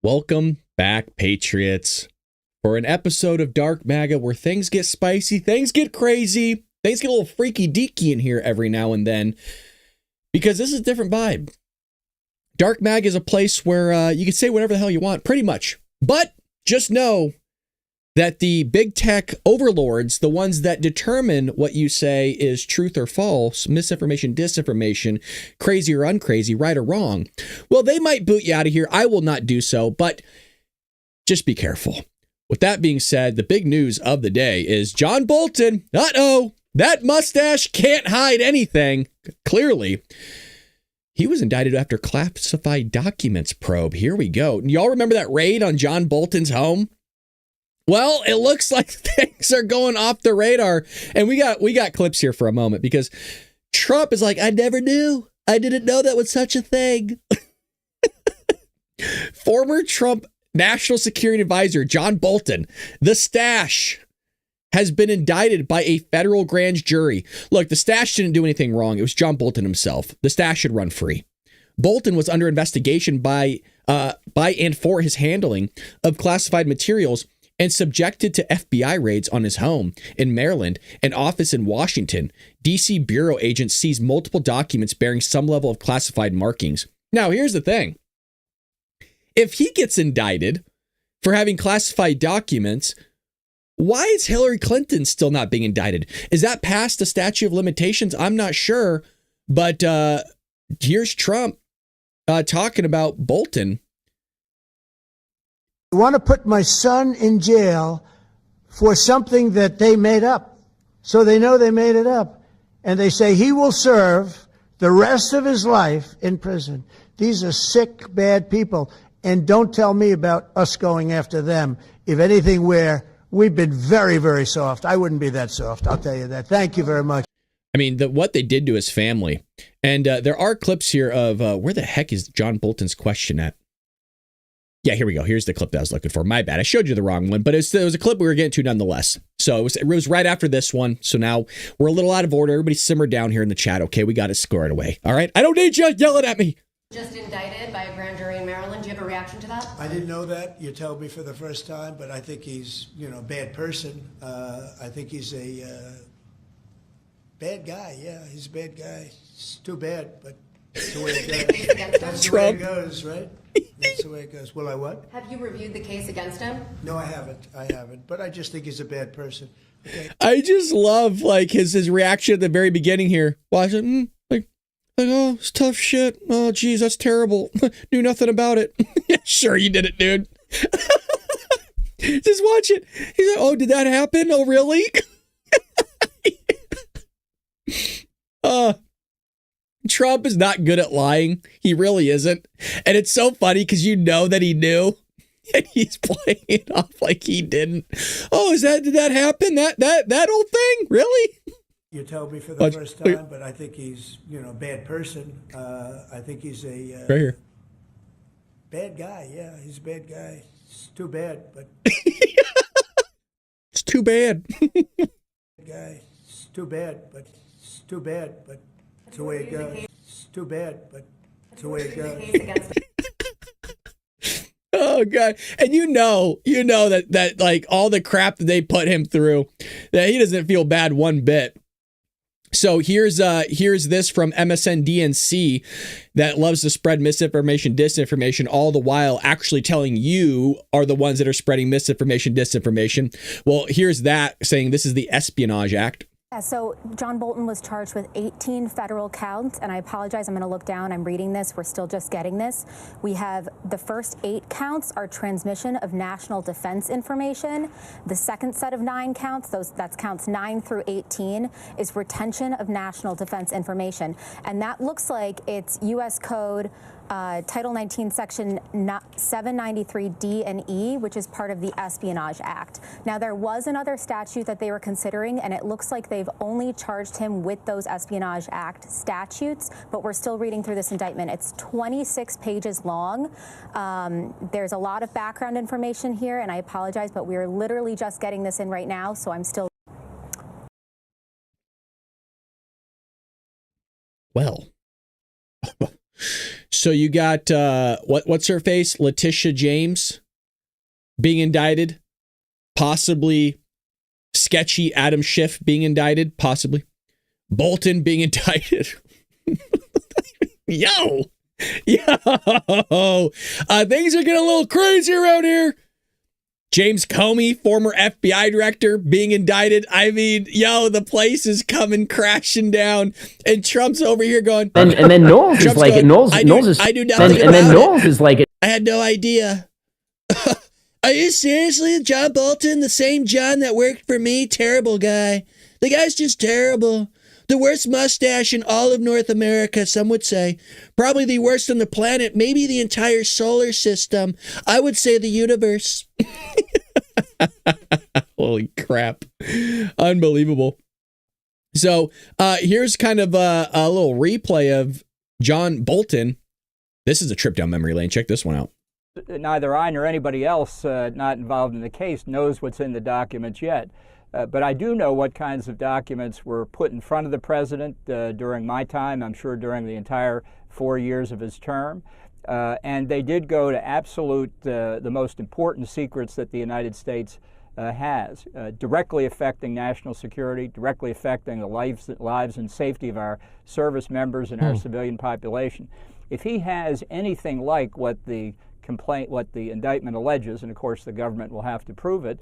Welcome back, Patriots, for an episode of Dark MAGA where things get spicy, things get crazy, things get a little freaky deaky in here every now and then, because this is a different vibe. Dark MAGA is a place where you can say whatever the hell you want, pretty much. But just know that the big tech overlords, the ones that determine what you say is truth or false, misinformation, disinformation, crazy or uncrazy, right or wrong, well, they might boot you out of here. I will not do so, but just be careful. With that being said, the big news of the day is John Bolton. Uh-oh, that mustache can't hide anything. Clearly, he was indicted after classified documents probe. Here we go. Y'all remember that raid on John Bolton's home? Well, it looks like things are going off the radar. And we got clips here for a moment because Trump is like, I never knew. I didn't know that was such a thing. Former Trump National Security Advisor John Bolton, the stash, has been indicted by a federal grand jury. Look, the stash didn't do anything wrong. It was John Bolton himself. The stash should run free. Bolton was under investigation by and for his handling of classified materials and subjected to FBI raids on his home in Maryland and office in Washington. D.C. bureau agents seized multiple documents bearing some level of classified markings. Now, here's the thing. If he gets indicted for having classified documents, why is Hillary Clinton still not being indicted? Is that past the statute of limitations? I'm not sure. But here's Trump talking about Bolton. I want to put my son in jail for something that they made up. So they know they made it up. And they say he will serve the rest of his life in prison. These are sick, bad people. And don't tell me about us going after them. If anything, we've been very, very soft. I wouldn't be that soft. I'll tell you that. Thank you very much. I mean, what they did to his family. And there are clips here of where the heck is John Bolton's question at? Yeah, here we go. Here's the clip that I was looking for. My bad. I showed you the wrong one, but it was a clip we were getting to nonetheless. So it was right after this one. So now we're a little out of order. Everybody simmer down here in the chat. Okay, we got it squared away. All right. I don't need you yelling at me. Just indicted by a grand jury in Maryland. Do you have a reaction to that? I didn't know that. You told me for the first time, but I think he's, a bad person. I think he's a bad guy. Yeah, he's a bad guy. It's too bad, but that's the way it goes. That's the way it goes, right? That's the way it goes. Will I what? Have you reviewed the case against him? No, I haven't. But I just think he's a bad person. Okay. I just love like his reaction at the very beginning here. Well, I said, like, oh, it's tough shit. Oh, geez, that's terrible. Knew nothing about it. Yeah, sure, you did it, dude. Just watch it. He's like, oh, did that happen? Oh, really? Trump is not good at lying. He really isn't. And it's so funny because you know that he knew and he's playing it off like he didn't. Oh, did that happen? That old thing? Really? You told me for the first time, but I think he's, a bad person. I think he's a right here. Bad guy. Yeah, he's a bad guy. It's too bad, but it's too bad. Guy, it's too bad, but it's too bad, but it's the way it goes. It's too bad, but it's the way it goes. Oh God. And you know that like all the crap that they put him through, that he doesn't feel bad one bit. So here's this from MSNDNC that loves to spread misinformation, disinformation, all the while actually telling you are the ones that are spreading misinformation, disinformation. Well, here's that saying this is the Espionage Act. Yeah, so John Bolton was charged with 18 federal counts, and I apologize, I'm going to look down, I'm reading this, we're still just getting this. We have the first 8 counts are transmission of national defense information. The second set of 9 counts, that's counts 9 through 18, is retention of national defense information. And that looks like it's U.S. Code Title 19, Section 793D and E, which is part of the Espionage Act. Now, there was another statute that they were considering, and it looks like they've only charged him with those Espionage Act statutes, but we're still reading through this indictment. It's 26 pages long. There's a lot of background information here, and I apologize, but we're literally just getting this in right now, so I'm still... Well... So you got what's her face? Letitia James being indicted, possibly sketchy Adam Schiff being indicted, possibly Bolton being indicted. Yo, things are getting a little crazy around here. James Comey, former FBI director, being indicted. I mean, the place is coming crashing down, and Trump's over here going. And then Knowles is like, I do nothing. And then Knowles is like, I had no idea. Are you seriously John Bolton, the same John that worked for me? Terrible guy. The guy's just terrible. The worst mustache in all of North America, some would say. Probably the worst on the planet, maybe the entire solar system. I would say the universe. Holy crap. Unbelievable. So here's kind of a little replay of John Bolton. This is a trip down memory lane. Check this one out. Neither I nor anybody else not involved in the case knows what's in the documents yet. But I do know what kinds of documents were put in front of the president during my time, I'm sure during the entire 4 years of his term. And they did go to absolute, the most important secrets that the United States has, directly affecting national security, directly affecting the lives and safety of our service members and our civilian population. If he has anything like what the indictment alleges, and of course the government will have to prove it,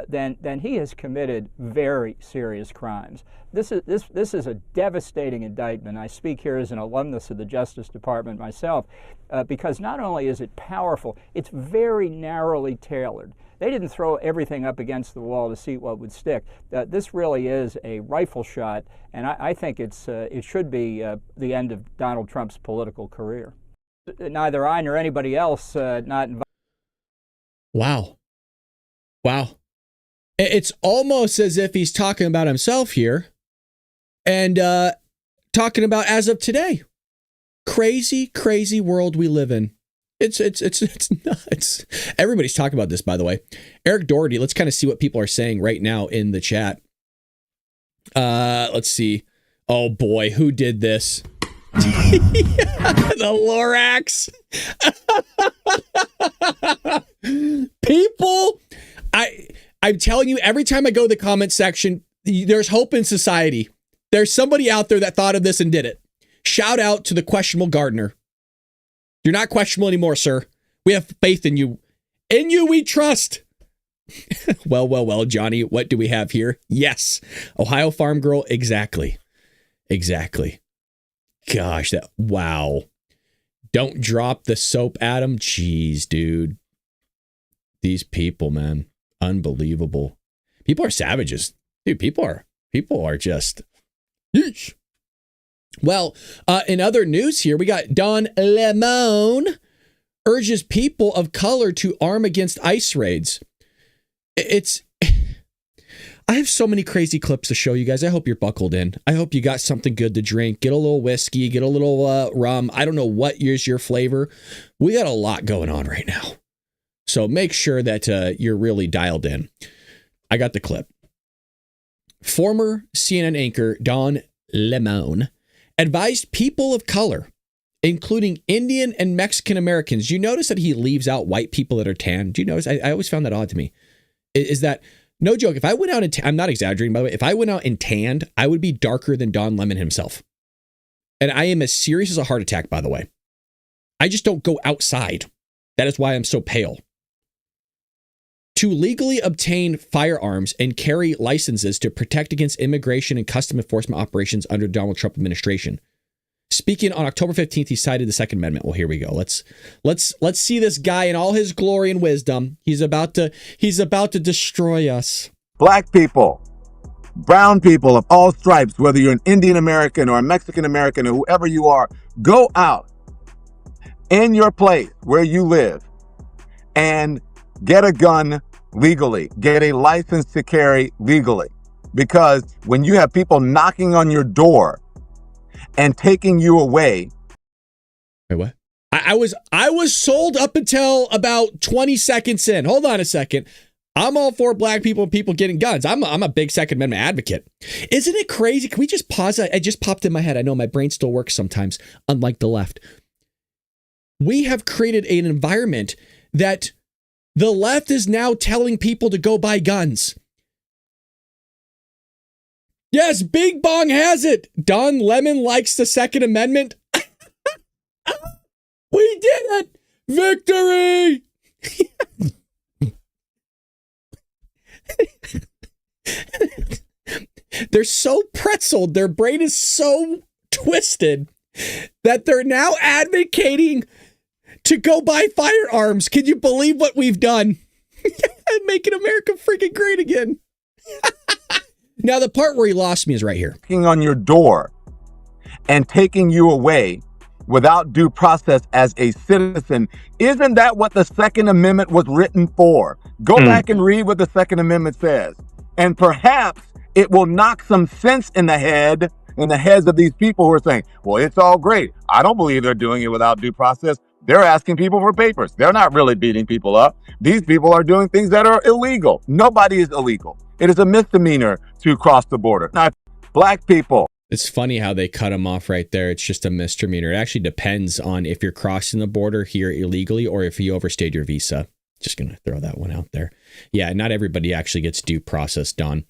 then he has committed very serious crimes. This is a devastating indictment. I speak here as an alumnus of the Justice Department myself, because not only is it powerful, it's very narrowly tailored. They didn't throw everything up against the wall to see what would stick. This really is a rifle shot, and I think it should be the end of Donald Trump's political career. Neither I nor anybody else not involved. Wow. It's almost as if he's talking about himself here and talking about as of today. Crazy world we live in. It's nuts. Everybody's talking about this, by the way. Eric Doherty, let's kind of see what people are saying right now in the chat. Let's see. Oh boy, who did this? The Lorax. People, I'm telling you, every time I go to the comment section, there's hope in society. There's somebody out there that thought of this and did it. Shout out to the questionable gardener. You're not questionable anymore, sir. We have faith in you. In you we trust. Well, Johnny, what do we have here? Yes. Ohio farm girl. Exactly. Gosh, wow. Don't drop the soap, Adam. Jeez, dude. These people, man. Unbelievable. People are savages. Dude, people are just yeesh. Well, in other news here, we got Don Lemon urges people of color to arm against ICE raids. I have so many crazy clips to show you guys. I hope you're buckled in. I hope you got something good to drink. Get a little whiskey, get a little rum. I don't know what is your flavor. We got a lot going on right now. So make sure that you're really dialed in. I got the clip. Former CNN anchor Don Lemon advised people of color, including Indian and Mexican Americans. You notice that he leaves out white people that are tan? Do you notice? I always found that odd to me. Is that, no joke, if I went out and I'm not exaggerating, by the way, if I went out and tanned, I would be darker than Don Lemon himself. And I am as serious as a heart attack, by the way. I just don't go outside. That is why I'm so pale. To legally obtain firearms and carry licenses to protect against immigration and custom enforcement operations under the Donald Trump administration. Speaking on October 15th, he cited the Second Amendment. Well, here we go. Let's see this guy in all his glory and wisdom. He's about to destroy us. Black people, brown people of all stripes, whether you're an Indian American or a Mexican American or whoever you are, go out in your place where you live and get a gun legally, get a license to carry legally. Because when you have people knocking on your door and taking you away. Wait, what? I was sold up until about 20 seconds in. Hold on a second. I'm all for black people and people getting guns. I'm a big Second Amendment advocate. Isn't it crazy? Can we just pause? It just popped in my head. I know my brain still works sometimes, unlike the left. we have created an environment that the left is now telling people to go buy guns. Yes, Big Bong has it. Don Lemon likes the Second Amendment. We did it! Victory! They're so pretzeled, their brain is so twisted that they're now advocating to go buy firearms. Can you believe what we've done? Making America freaking great again. Now, the part where he lost me is right here. Knocking on your door and taking you away without due process as a citizen. Isn't that what the Second Amendment was written for? Go back and read what the Second Amendment says. And perhaps it will knock some sense in the heads of these people who are saying, well, it's all great. I don't believe they're doing it without due process. They're asking people for papers. They're not really beating people up. These people are doing things that are illegal. Nobody is illegal. It is a misdemeanor to cross the border. Not black people. It's funny how they cut him off right there. It's just a misdemeanor. It actually depends on if you're crossing the border here illegally or if you overstayed your visa. Just going to throw that one out there. Yeah, not everybody actually gets due process, Don.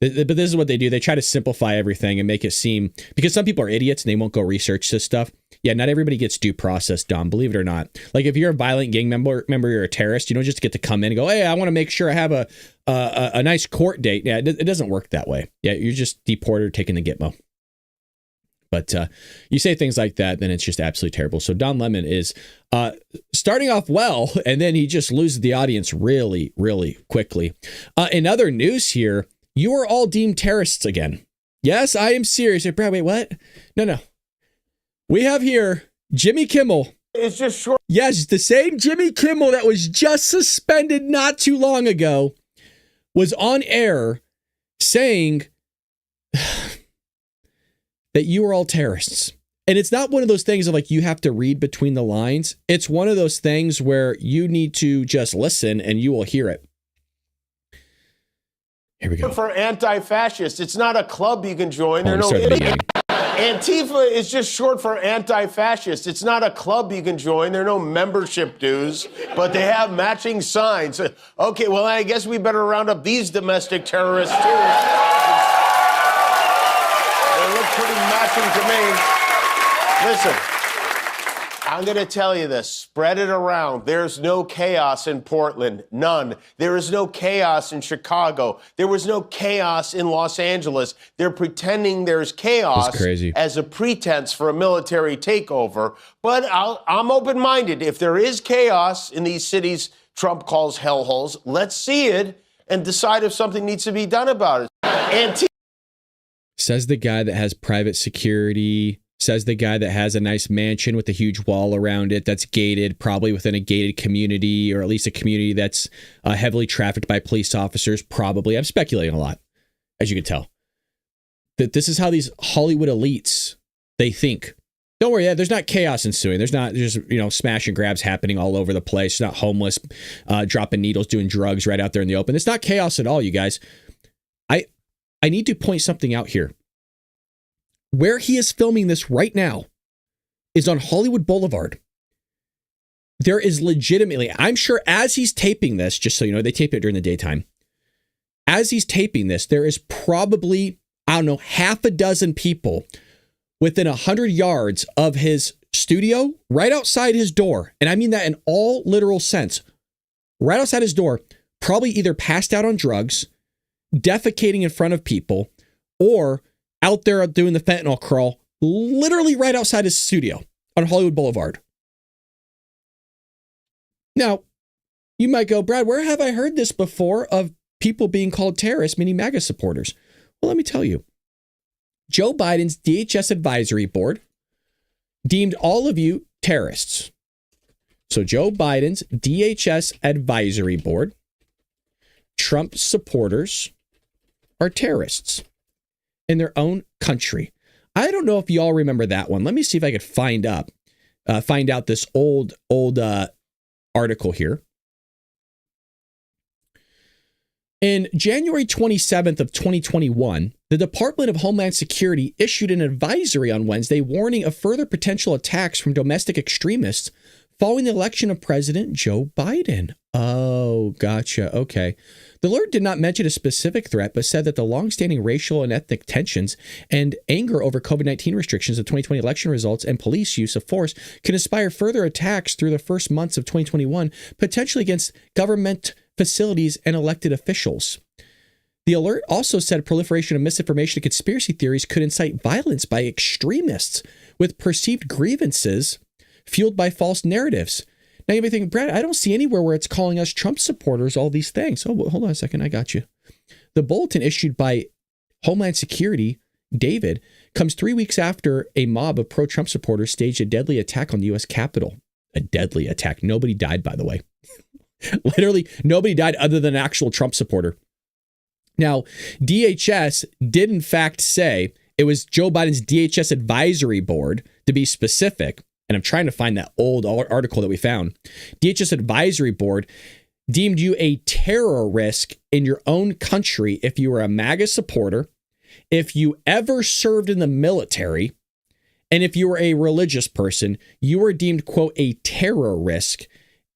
But this is what they do. They try to simplify everything and make it seem, because some people are idiots and they won't go research this stuff. Yeah, not everybody gets due process, Don, believe it or not. Like if you're a violent gang member, you're a terrorist, you don't just get to come in and go, hey, I want to make sure I have a nice court date. Yeah, it doesn't work that way. Yeah, you're just deported or taking the Gitmo. But you say things like that, then it's just absolutely terrible. So Don Lemon is starting off well, and then he just loses the audience really, really quickly. In other news here, you are all deemed terrorists again. Yes, I am serious. Brad, wait, what? No. We have here Jimmy Kimmel. It's just short. Yes, the same Jimmy Kimmel that was just suspended not too long ago was on air saying that you are all terrorists. And it's not one of those things of like you have to read between the lines. It's one of those things where you need to just listen and you will hear it. Here we go. For anti-fascist. It's not a club you can join. There are no idiots. Antifa is just short for anti-fascist. It's not a club you can join. There are no membership dues, but they have matching signs. Okay, well, I guess we better round up these domestic terrorists, too. They look pretty matching to me. Listen, I'm going to tell you this. Spread it around. There's no chaos in Portland. None. There is no chaos in Chicago. There was no chaos in Los Angeles. They're pretending there's chaos as a pretense for a military takeover. But I'm open-minded. If there is chaos in these cities Trump calls hellholes, let's see it and decide if something needs to be done about it. Says the guy that has private security. Says the guy that has a nice mansion with a huge wall around it that's gated, probably within a gated community, or at least a community that's heavily trafficked by police officers, probably. I'm speculating a lot, as you can tell. That this is how these Hollywood elites, they think. Don't worry, there's not chaos ensuing. There's smash and grabs happening all over the place. It's not homeless, dropping needles, doing drugs right out there in the open. It's not chaos at all, you guys. I need to point something out here. Where he is filming this right now is on Hollywood Boulevard. There is legitimately, I'm sure as he's taping this, just so you know, they tape it during the daytime. As he's taping this, there is probably, half a dozen people within 100 yards of his studio, right outside his door. And I mean that in all literal sense. Right outside his door, probably either passed out on drugs, defecating in front of people, or out there doing the fentanyl crawl, literally right outside his studio on Hollywood Boulevard. Now, you might go, Brad, where have I heard this before of people being called terrorists, meaning MAGA supporters? Well, let me tell you. Joe Biden's DHS advisory board deemed all of you terrorists. So Joe Biden's DHS advisory board, Trump supporters are terrorists in their own country. I don't know if y'all remember that one. Let me see if I could find out this old article here. In January 27th of 2021, the Department of Homeland Security issued an advisory on Wednesday warning of further potential attacks from domestic extremists following the election of President Joe Biden. Oh, gotcha. Okay. The alert did not mention a specific threat, but said that the longstanding racial and ethnic tensions and anger over COVID-19 restrictions of 2020 election results and police use of force can inspire further attacks through the first months of 2021, potentially against government facilities and elected officials. The alert also said proliferation of misinformation and conspiracy theories could incite violence by extremists with perceived grievances fueled by false narratives. Now you may think, Brad, I don't see anywhere where it's calling us Trump supporters all these things. Oh, well, hold on a second. I got you. The bulletin issued by Homeland Security, David, comes 3 weeks after a mob of pro-Trump supporters staged a deadly attack on the U.S. Capitol. A deadly attack. Nobody died, by the way. Literally, nobody died other than an actual Trump supporter. Now, DHS did in fact say it was Joe Biden's DHS advisory board, to be specific. And I'm trying to find that old article that we found. DHS advisory board deemed you a terror risk in your own country if you were a MAGA supporter, if you ever served in the military, and if you were a religious person. You were deemed, quote, a terror risk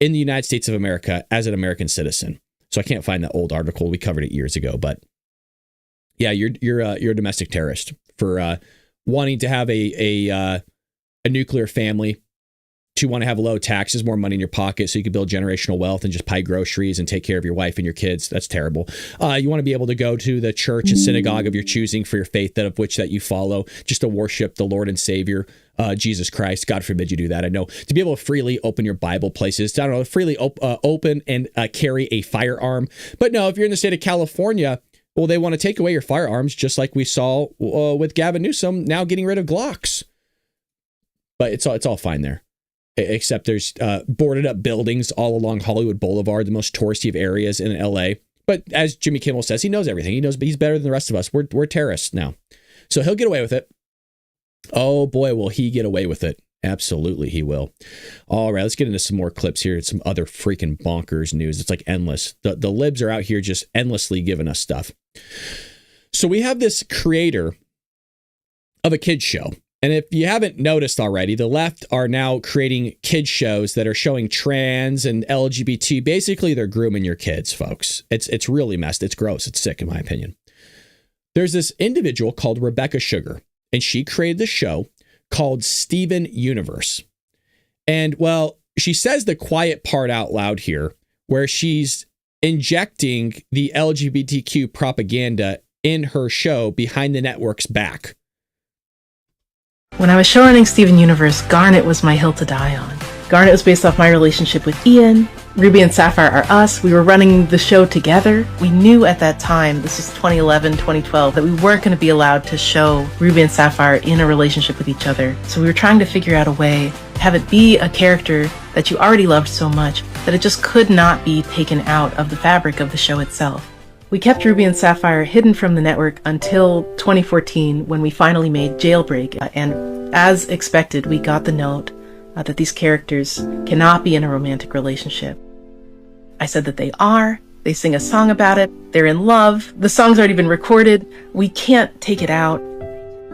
in the United States of America as an American citizen. So I can't find that old article. We covered it years ago, but yeah, you're a domestic terrorist for wanting to have a nuclear family, to want to have low taxes, more money in your pocket so you can build generational wealth and just buy groceries and take care of your wife and your kids. That's terrible. You want to be able to go to the church and synagogue of your choosing for your faith, that of which that you follow, just to worship the Lord and Savior, Jesus Christ. God forbid you do that. I know. To be able to freely open your Bible places, I don't know, freely open and carry a firearm. But no, if you're in the state of California, well, they want to take away your firearms, just like we saw with Gavin Newsom now getting rid of Glocks. But it's all fine there, except there's boarded up buildings all along Hollywood Boulevard, the most touristy of areas in LA. But as Jimmy Kimmel says, he knows everything. He knows, but he's better than the rest of us. We're terrorists now. So he'll get away with it. Oh boy, will he get away with it. Absolutely, he will. All right, let's get into some more clips here. Some other freaking bonkers news. It's like endless. The libs are out here just endlessly giving us stuff. So we have this creator of a kids show. And if you haven't noticed already, the left are now creating kids shows that are showing trans and LGBT. Basically, they're grooming your kids, folks. It's really messed. It's gross. It's sick, in my opinion. There's this individual called Rebecca Sugar, and she created the show called Steven Universe. And, well, she says the quiet part out loud here, where she's injecting the LGBTQ propaganda in her show behind the network's back. When I was showrunning Steven Universe, Garnet was my hill to die on. Garnet was based off my relationship with Ian. Ruby and Sapphire are us. We were running the show together. We knew at that time, this was 2011, 2012, that we weren't going to be allowed to show Ruby and Sapphire in a relationship with each other. So we were trying to figure out a way to have it be a character that you already loved so much that it just could not be taken out of the fabric of the show itself. We kept Ruby and Sapphire hidden from the network until 2014, when we finally made Jailbreak. And as expected, we got the note that these characters cannot be in a romantic relationship. I said that they are. They sing a song about it. They're in love. The song's already been recorded. We can't take it out.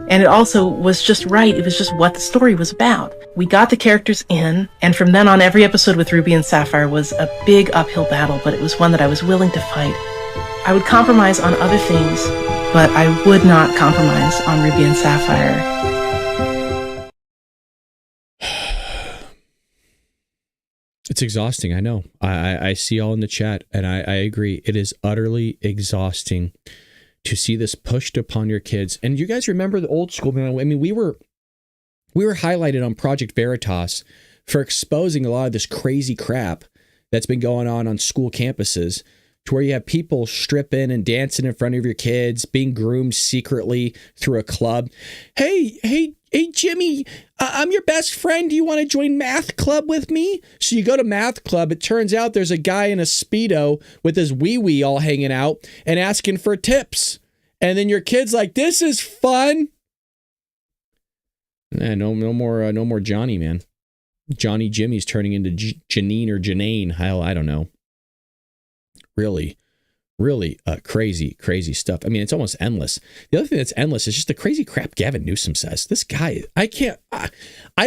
And it also was just right. It was just what the story was about. We got the characters in, and from then on, every episode with Ruby and Sapphire was a big uphill battle, but it was one that I was willing to fight. I would compromise on other things, but I would not compromise on Ruby and Sapphire. It's exhausting, I know. I see all in the chat, and I agree. It is utterly exhausting to see this pushed upon your kids. And you guys remember the old school, man? I mean, we were highlighted on Project Veritas for exposing a lot of this crazy crap that's been going on school campuses, to where you have people stripping and dancing in front of your kids, being groomed secretly through a club. Hey, Jimmy, I'm your best friend. Do you want to join math club with me? So you go to math club. It turns out there's a guy in a Speedo with his wee-wee all hanging out and asking for tips. And then your kid's like, this is fun. No more Johnny, man. Johnny Jimmy's turning into Janine or Janane. Hell, I don't know. Really Really crazy stuff. I mean, it's almost endless. The other thing that's endless is just the crazy crap Gavin Newsom says. This guy, I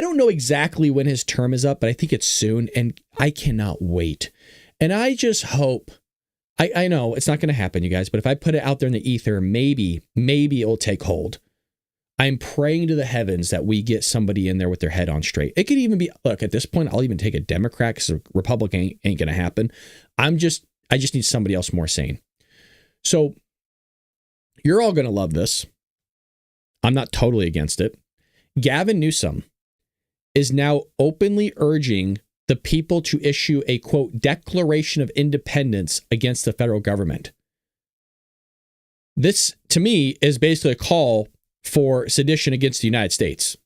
don't know exactly when his term is up, but I think it's soon, and I cannot wait. And I just hope, I know it's not going to happen, you guys, but if I put it out there in the ether, maybe it'll take hold. I'm praying to the heavens that we get somebody in there with their head on straight. It could even be, look, at this point, I'll even take a Democrat because a Republican ain't going to happen. I just need somebody else more sane. So you're all going to love this. I'm not totally against it. Gavin Newsom is now openly urging the people to issue a, quote, declaration of independence against the federal government. This, to me, is basically a call for sedition against the United States.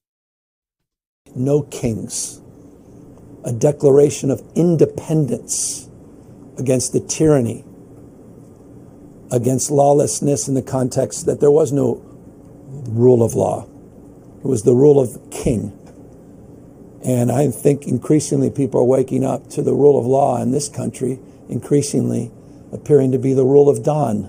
No kings. A declaration of independence against the tyranny, against lawlessness in the context that there was no rule of law. It was the rule of king. And I think increasingly people are waking up to the rule of law in this country, increasingly appearing to be the rule of Don.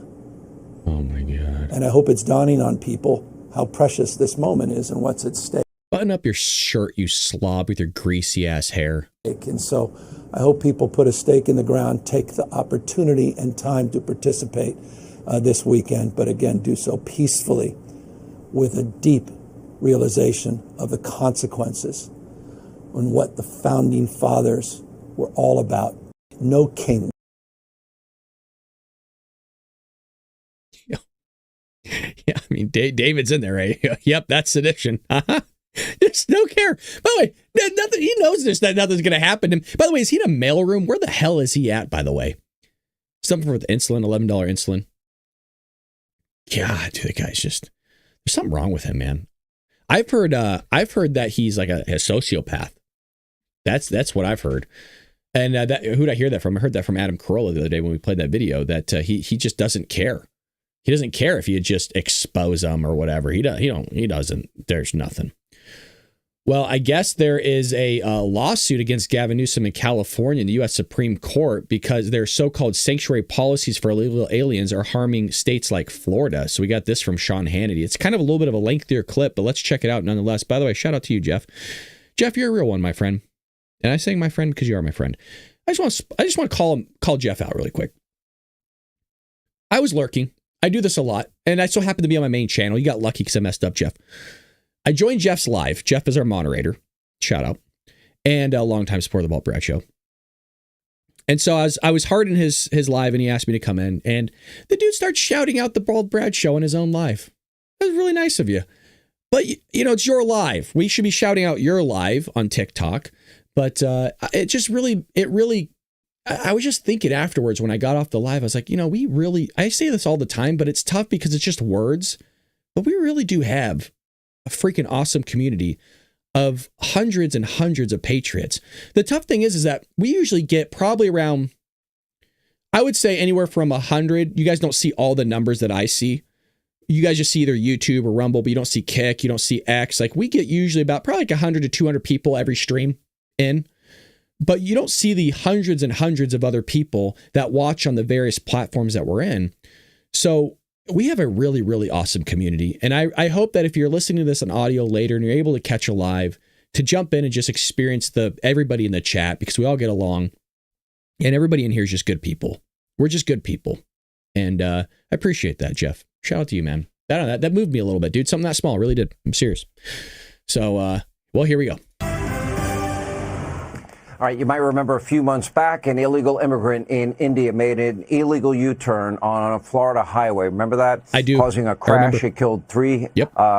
Oh my God. And I hope it's dawning on people how precious this moment is and what's at stake. Button up your shirt, you slob, with your greasy ass hair. And so I hope people put a stake in the ground, take the opportunity and time to participate this weekend, but again, do so peacefully with a deep realization of the consequences and what the founding fathers were all about. No king. Yeah, I mean, David's in there, right? Yep, that's sedition. Just don't care. By the way, nothing. He knows this, that nothing's going to happen to him. By the way, is he in a mailroom? Where the hell is he at, by the way? Something with insulin, $11 insulin. God, dude, the guy's just, there's something wrong with him, man. I've heard that he's like a sociopath. That's what I've heard. And who'd I hear that from? I heard that from Adam Carolla the other day when we played that video, that he just doesn't care. He doesn't care if you just expose them or whatever. He doesn't. There's nothing. Well, I guess there is a lawsuit against Gavin Newsom in California in the U.S. Supreme Court because their so-called sanctuary policies for illegal aliens are harming states like Florida. So we got this from Sean Hannity. It's kind of a little bit of a lengthier clip, but let's check it out nonetheless. By the way, shout out to you, Jeff. Jeff, you're a real one, my friend. And I'm saying my friend because you are my friend. I just want to call Jeff out really quick. I was lurking. I do this a lot, and I so happen to be on my main channel. You got lucky because I messed up, Jeff. I joined Jeff's live. Jeff is our moderator. Shout out. And a longtime supporter of the Bald Brad Show. And so I was hard in his live, and he asked me to come in. And the dude starts shouting out the Bald Brad Show on his own live. That was really nice of you. But, it's your live. We should be shouting out your live on TikTok. But I was just thinking afterwards when I got off the live, I was like, I say this all the time, but it's tough because it's just words. But we really do have a freaking awesome community of hundreds and hundreds of patriots. The tough thing is that we usually get probably around, I would say anywhere from 100. You guys don't see all the numbers that I see. You guys just see either YouTube or Rumble, but you don't see Kick, you don't see X. Like we get usually about probably like 100 to 200 people every stream in. But you don't see the hundreds and hundreds of other people that watch on the various platforms that we're in. So we have a really, really awesome community. And I hope that if you're listening to this on audio later and you're able to catch a live, to jump in and just experience everybody in the chat, because we all get along. And everybody in here is just good people. We're just good people. And I appreciate that, Jeff. Shout out to you, man. That moved me a little bit, dude. Something that small. Really did. I'm serious. So, well, here we go. All right, you might remember a few months back, an illegal immigrant in India made an illegal U-turn on a Florida highway. Remember that? I do. Causing a crash. It killed 3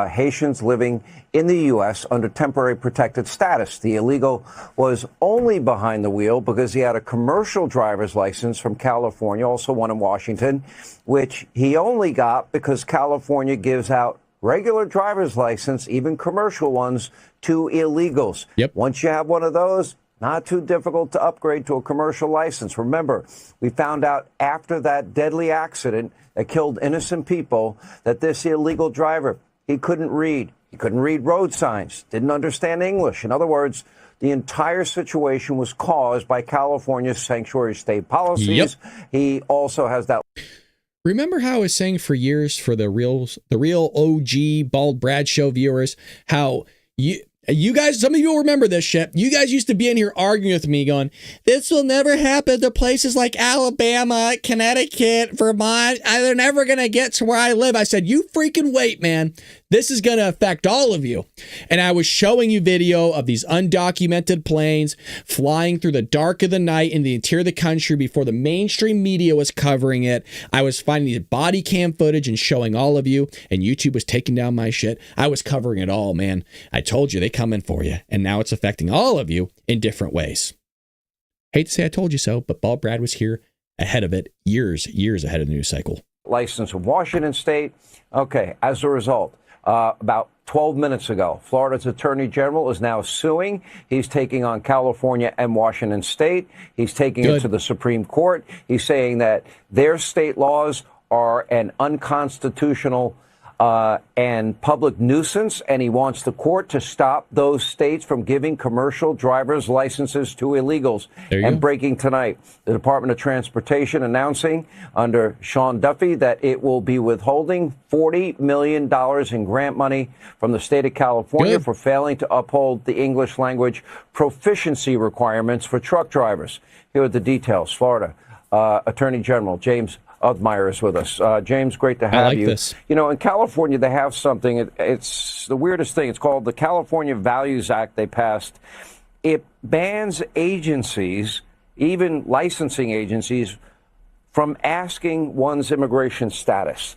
Haitians living in the U.S. under temporary protected status. The illegal was only behind the wheel because he had a commercial driver's license from California, also one in Washington, which he only got because California gives out regular driver's license, even commercial ones, to illegals. Once you have one of those, not too difficult to upgrade to a commercial license. Remember, we found out after that deadly accident that killed innocent people that this illegal driver, he couldn't read. He couldn't read road signs, didn't understand English. In other words, the entire situation was caused by California's sanctuary state policies. He also has that. Remember how I was saying for years for the real OG Bald Brad Show viewers, how you guys, some of you will remember this shit. You guys used to be in here arguing with me going, this will never happen to places like Alabama, Connecticut, Vermont. They're never going to get to where I live. I said, you freaking wait, man. This is going to affect all of you. And I was showing you video of these undocumented planes flying through the dark of the night in the interior of the country before the mainstream media was covering it. I was finding these body cam footage and showing all of you, and YouTube was taking down my shit. I was covering it all, man. I told you they coming for you, and now it's affecting all of you in different ways. Hate to say I told you so, but Bald Brad was here ahead of it, years ahead of the news cycle. License in Washington State. Okay, as a result, about 12 minutes ago, Florida's Attorney General is now suing. He's taking on California and Washington State. He's taking it to the Supreme Court. He's saying that their state laws are an unconstitutional and public nuisance, and he wants the court to stop those states from giving commercial driver's licenses to illegals. And breaking tonight, the Department of Transportation announcing under Sean Duffy that it will be withholding $40 million in grant money from the state of California for failing to uphold the English language proficiency requirements for truck drivers. Here are the details. Florida Attorney General James Udmire is with us. James, great to have you. This. You know, in California, they have something. It's the weirdest thing. It's called the California Values Act they passed. It bans agencies, even licensing agencies, from asking one's immigration status.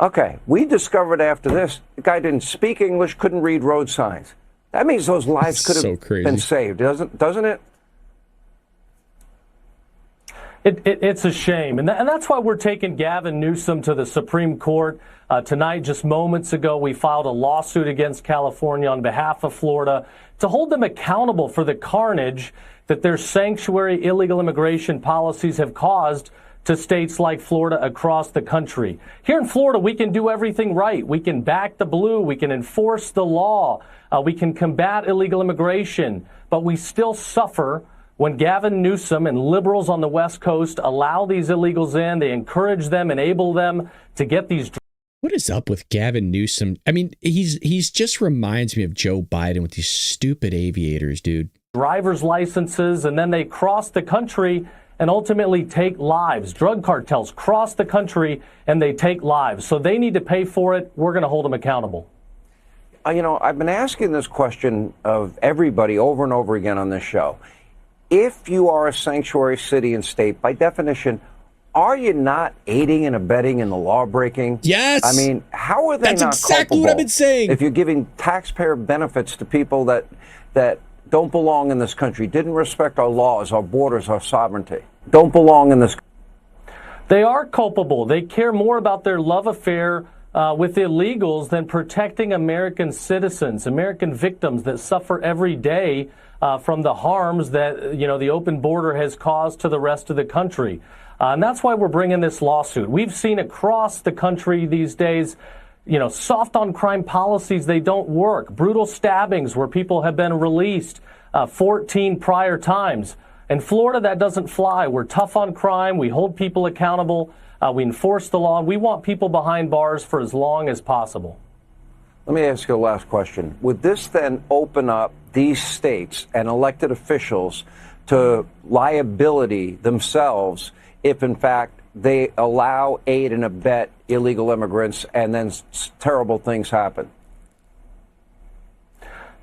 Okay, we discovered after this, the guy didn't speak English, couldn't read road signs. That means those lives could have been saved, doesn't it? It's a shame, and that's why we're taking Gavin Newsom to the Supreme Court. Tonight, just moments ago, we filed a lawsuit against California on behalf of Florida to hold them accountable for the carnage that their sanctuary illegal immigration policies have caused to states like Florida across the country. Here in Florida, we can do everything right. We can back the blue. We can enforce the law. We can combat illegal immigration, but we still suffer when Gavin Newsom and liberals on the West Coast allow these illegals in. They encourage them, enable them to get these. What is up with Gavin Newsom? I mean, he's just reminds me of Joe Biden with these stupid aviators, dude. Driver's licenses, and then they cross the country and ultimately take lives. Drug cartels cross the country and they take lives. So they need to pay for it. We're going to hold them accountable. You know, I've been asking this question of everybody over and over again on this show. If you are a sanctuary city and state, by definition, are you not aiding and abetting in the law breaking? Yes. I mean, how are they not That's exactly culpable what I've been saying. if you're giving taxpayer benefits to people that don't belong in this country, didn't respect our laws, our borders, our sovereignty, don't belong in this country? They are culpable. They care more about their love affair with illegals than protecting American citizens, American victims that suffer every day from the harms that, the open border has caused to the rest of the country. And that's why we're bringing this lawsuit. We've seen across the country these days, soft on crime policies, they don't work. Brutal stabbings where people have been released 14 prior times. In Florida, that doesn't fly. We're tough on crime. We hold people accountable. We enforce the law. And we want people behind bars for as long as possible. Let me ask you a last question. Would this then open up these states and elected officials to liability themselves if, in fact, they allow, aid, and abet illegal immigrants and then terrible things happen?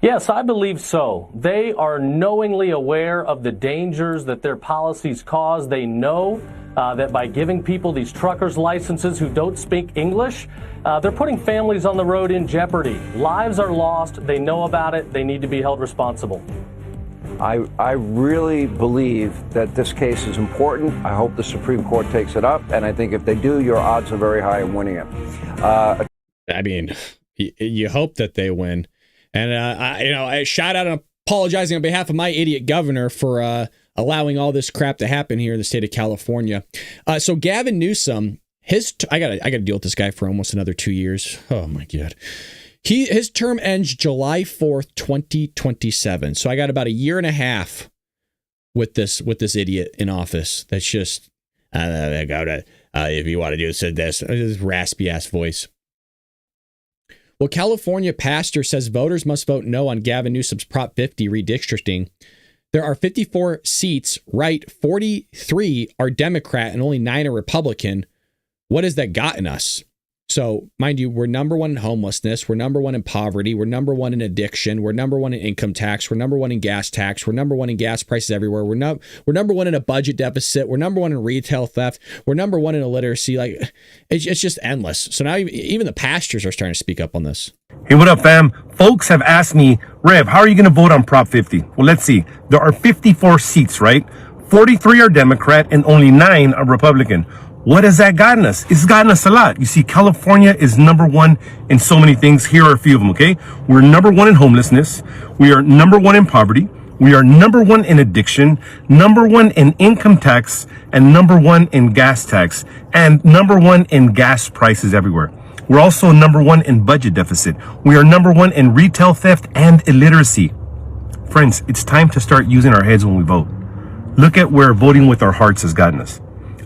Yes, I believe so. They are knowingly aware of the dangers that their policies cause. They know that by giving people these truckers' licenses who don't speak English, they're putting families on the road in jeopardy. Lives are lost. They know about it. They need to be held responsible. I really believe that this case is important. I hope the Supreme Court takes it up, and I think if they do, your odds are very high in winning it. I mean, you hope that they win. And, I shout out and apologizing on behalf of my idiot governor for allowing all this crap to happen here in the state of California. So Gavin Newsom, I gotta deal with this guy for almost another 2 years. Oh, my God. His term ends July 4th, 2027. So I got about a year and a half with this idiot in office. That's just, I if you want to do this raspy ass voice. Well, California pastor says voters must vote no on Gavin Newsom's Prop 50 redistricting. There are 54 seats, right? 43 are Democrat and only 9 are Republican. What has that gotten us? So, mind you, we're number one in homelessness. We're number one in poverty. We're number one in addiction. We're number one in income tax. We're number one in gas tax. We're number one in gas prices everywhere. We're number one in a budget deficit. We're number one in retail theft. We're number one in illiteracy. Like, it's just endless. So now even the pastors are starting to speak up on this. Hey, what up, fam? Folks have asked me, Rev, how are you going to vote on Prop 50? Well, let's see. There are 54 seats, right? 43 are Democrat and only 9 are Republican. What has that gotten us? It's gotten us a lot. You see, California is number one in so many things. Here are a few of them, okay? We're number one in homelessness. We are number one in poverty. We are number one in addiction, number one in income tax, and number one in gas tax, and number one in gas prices everywhere. We're also number one in budget deficit. We are number one in retail theft and illiteracy. Friends, it's time to start using our heads when we vote. Look at where voting with our hearts has gotten us.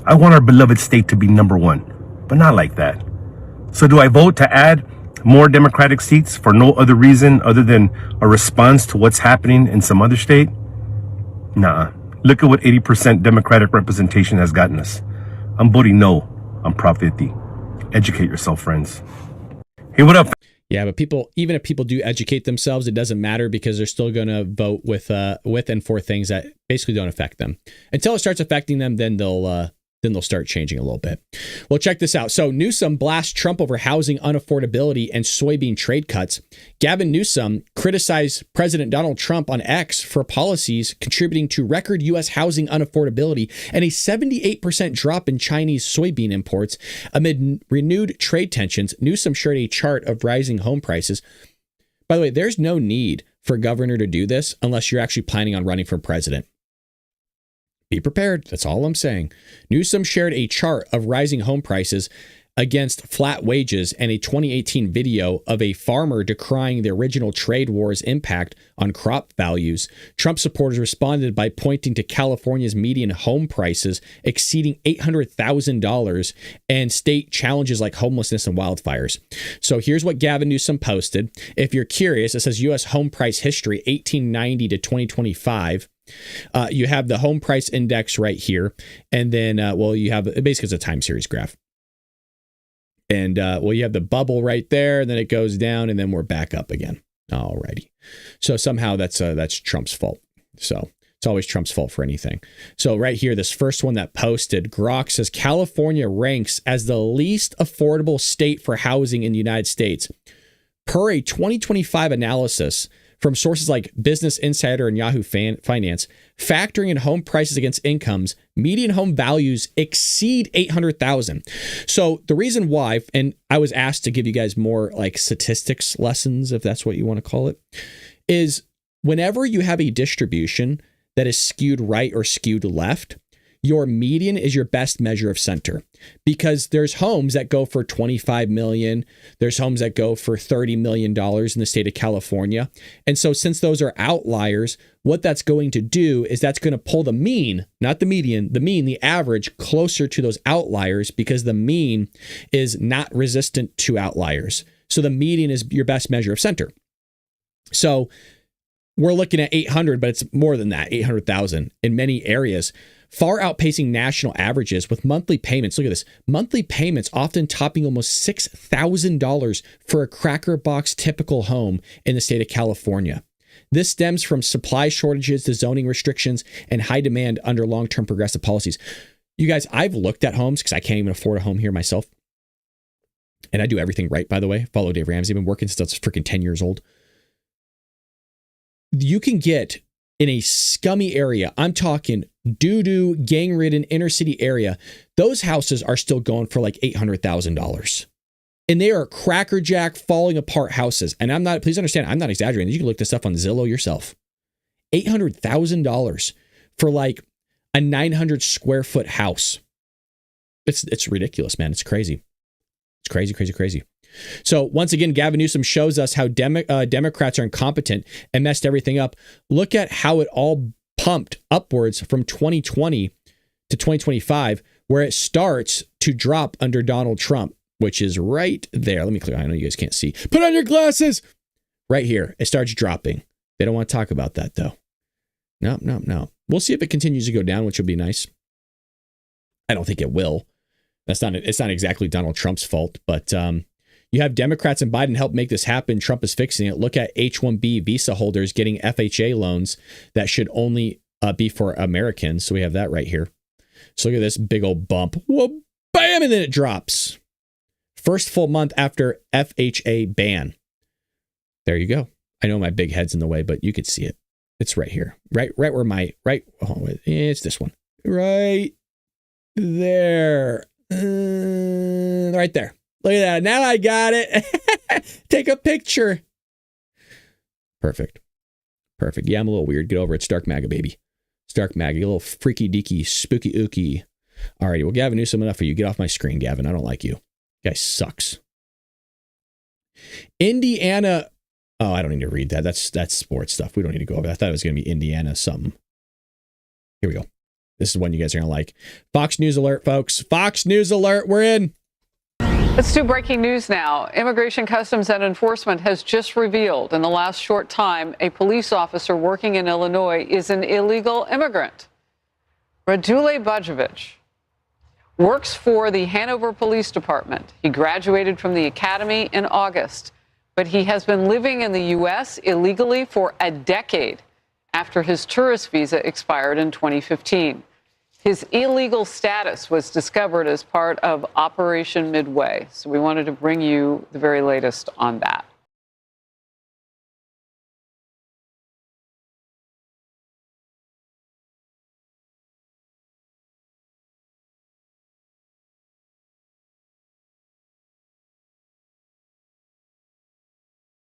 I want our beloved state to be number one, but not like that. So do I vote to add more Democratic seats for no other reason other than a response to what's happening in some other state? Nah. Look at what 80% Democratic representation has gotten us. I'm voting no on Prop 50. Educate yourself, friends. Hey, what up? Yeah, but even if people do educate themselves, it doesn't matter because they're still going to vote with and for things that basically don't affect them. Until it starts affecting them, then they'll start changing a little bit. Well, check this out. So Newsom blasts Trump over housing unaffordability and soybean trade cuts. Gavin Newsom criticized President Donald Trump on X for policies contributing to record U.S. housing unaffordability and a 78% drop in Chinese soybean imports. Amid renewed trade tensions, Newsom shared a chart of rising home prices. By the way, there's no need for a governor to do this unless you're actually planning on running for president. Be prepared. That's all I'm saying. Newsom shared a chart of rising home prices against flat wages and a 2018 video of a farmer decrying the original trade war's impact on crop values. Trump supporters responded by pointing to California's median home prices exceeding $800,000 and state challenges like homelessness and wildfires. So here's what Gavin Newsom posted. If you're curious, it says U.S. home price history 1890 to 2025. You have the home price index right here. And then, you have basically it's a time series graph. And, you have the bubble right there. And then it goes down and then we're back up again. Alrighty. So somehow that's Trump's fault. So it's always Trump's fault for anything. So right here, this first one that posted, Grok says California ranks as the least affordable state for housing in the United States. Per a 2025 analysis from sources like Business Insider and Yahoo Finance, factoring in home prices against incomes, median home values exceed $800,000. So the reason why, and I was asked to give you guys more like statistics lessons, if that's what you want to call it, is whenever you have a distribution that is skewed right or skewed left, your median is your best measure of center, because there's homes that go for $25 million. There's homes that go for $30 million in the state of California. And so since those are outliers, what that's going to do is that's going to pull the mean, not the median, the average closer to those outliers, because the mean is not resistant to outliers. So the median is your best measure of center. So we're looking at 800, but it's more than that, 800,000 in many areas, far outpacing national averages with monthly payments. Look at this. Monthly payments often topping almost $6,000 for a cracker box typical home in the state of California. This stems from supply shortages to zoning restrictions and high demand under long-term progressive policies. You guys, I've looked at homes because I can't even afford a home here myself. And I do everything right, by the way. Follow Dave Ramsey. I've been working since I was freaking 10 years old. You can get in a scummy area, I'm talking doo-doo, gang-ridden inner city area, those houses are still going for like $800,000. And they are crackerjack, falling apart houses. And please understand, I'm not exaggerating. You can look this up on Zillow yourself. $800,000 for like a 900 square foot house. It's ridiculous, man. It's crazy. It's crazy, crazy, crazy. So once again, Gavin Newsom shows us how Democrats are incompetent and messed everything up. Look at how it all pumped upwards from 2020 to 2025, where it starts to drop under Donald Trump, which is right there. Let me click. I know you guys can't see. Put on your glasses. Right here. It starts dropping. They don't want to talk about that, though. No. We'll see if it continues to go down, which will be nice. I don't think it will. It's not exactly Donald Trump's fault, but you have Democrats and Biden help make this happen. Trump is fixing it. Look at H-1B visa holders getting FHA loans that should only be for Americans. So we have that right here. So look at this big old bump. Whoa, bam, and then it drops. First full month after FHA ban. There you go. I know my big head's in the way, but you could see it. It's right here. Right where my, it's this one. Right there. Right there. Look at that. Now I got it. Take a picture. Perfect. Yeah, I'm a little weird. Get over it. Stark MAGA, baby. Stark MAGA. A little freaky deaky, spooky ooky. Alrighty. Well, Gavin Newsom, enough for you. Get off my screen, Gavin. I don't like you. Guy sucks. Indiana. Oh, I don't need to read that. That's sports stuff. We don't need to go over that. I thought it was going to be Indiana something. Here we go. This is one you guys are going to like. Fox News alert, folks. Fox News alert. We're in. Let's do breaking news now. Immigration Customs and Enforcement has just revealed in the last short time a police officer working in Illinois is an illegal immigrant. Radule Bajovic works for the Hanover Police Department. He graduated from the academy in August, but he has been living in the U.S. illegally for a decade after his tourist visa expired in 2015. His illegal status was discovered as part of Operation Midway. So we wanted to bring you the very latest on that.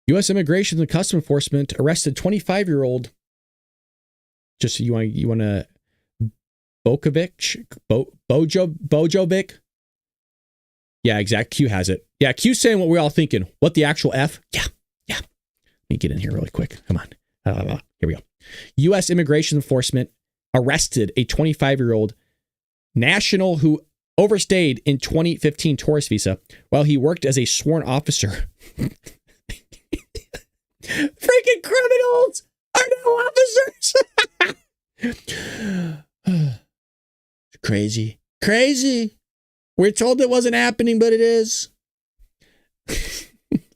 U.S. Immigration and Customs Enforcement arrested 25-year-old. Just you want to Bojovic? Yeah, exact. Q has it. Yeah, Q's saying what we're all thinking. What the actual F? Yeah. Let me get in here really quick. Come on. Here we go. U.S. Immigration Enforcement arrested a 25-year-old national who overstayed in 2015 tourist visa while he worked as a sworn officer. Freaking criminals are now officers. Crazy. We're told it wasn't happening, but it is.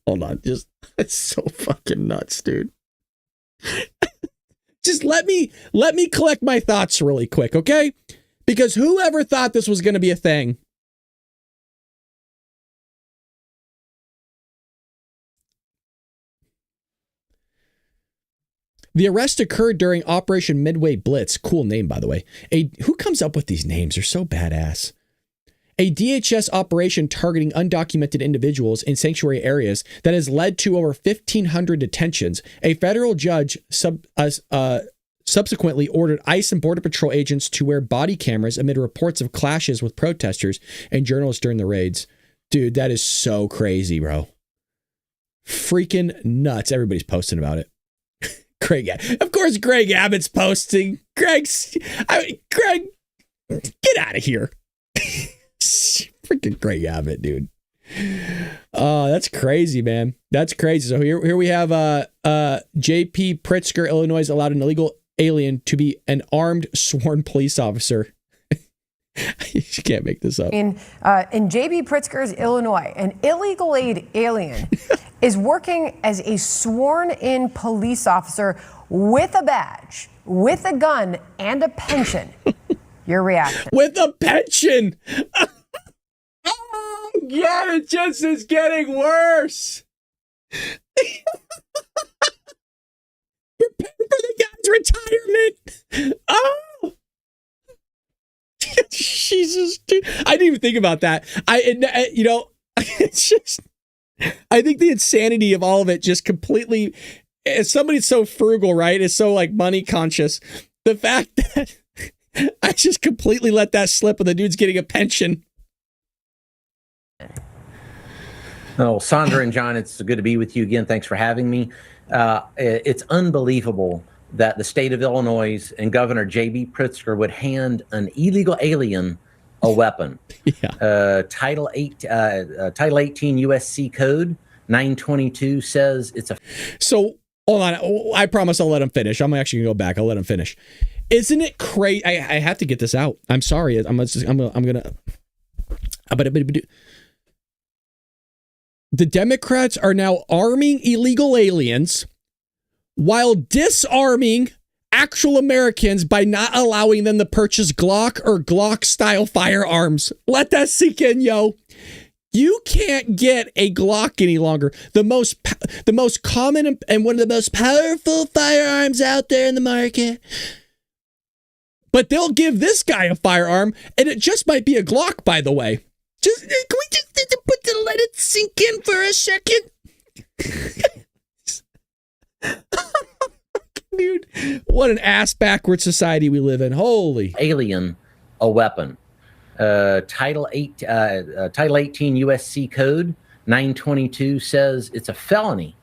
Hold on. It's so fucking nuts, dude. Just let me collect my thoughts really quick, okay? Because whoever thought this was going to be a thing? The arrest occurred during Operation Midway Blitz. Cool name, by the way. Who comes up with these names? They're so badass. A DHS operation targeting undocumented individuals in sanctuary areas that has led to over 1,500 detentions. A federal judge subsequently ordered ICE and Border Patrol agents to wear body cameras amid reports of clashes with protesters and journalists during the raids. Dude, that is so crazy, bro. Freaking nuts. Everybody's posting about it. Of course, Greg Abbott's posting. Greg, get out of here. Freaking Greg Abbott, dude. Oh, that's crazy, man. That's crazy. So here we have J.P. Pritzker, Illinois, allowed an illegal alien to be an armed sworn police officer. You can't make this up. In J.B. Pritzker's Illinois, an illegal alien is working as a sworn-in police officer with a badge, with a gun, and a pension. Your reaction? With a pension! Oh, God, it just is getting worse. You're paying for the guy's retirement. Oh! Jesus, dude. I didn't even think about that. It's just, I think the insanity of all of it just completely, as somebody so frugal, right? Is so like money conscious. The fact that I just completely let that slip and the dude's getting a pension. Oh, Sandra and John, it's good to be with you again. Thanks for having me. It's unbelievable that the state of Illinois and Governor J.B. Pritzker would hand an illegal alien a weapon. Title 18 USC Code 922 says it's a... So, hold on. I promise I'll let him finish. I'm actually going to go back. I'll let him finish. Isn't it crazy? I have to get this out. I'm sorry. I'm going to... The Democrats are now arming illegal aliens while disarming actual Americans by not allowing them to purchase Glock or Glock-style firearms. Let that sink in, yo. You can't get a Glock any longer. The most common and one of the most powerful firearms out there in the market. But they'll give this guy a firearm, and it just might be a Glock, by the way. Can we just let it sink in for a second? Dude, what an ass-backward society we live in. Holy. Alien a weapon. Title 18 USC Code 922 says it's a felony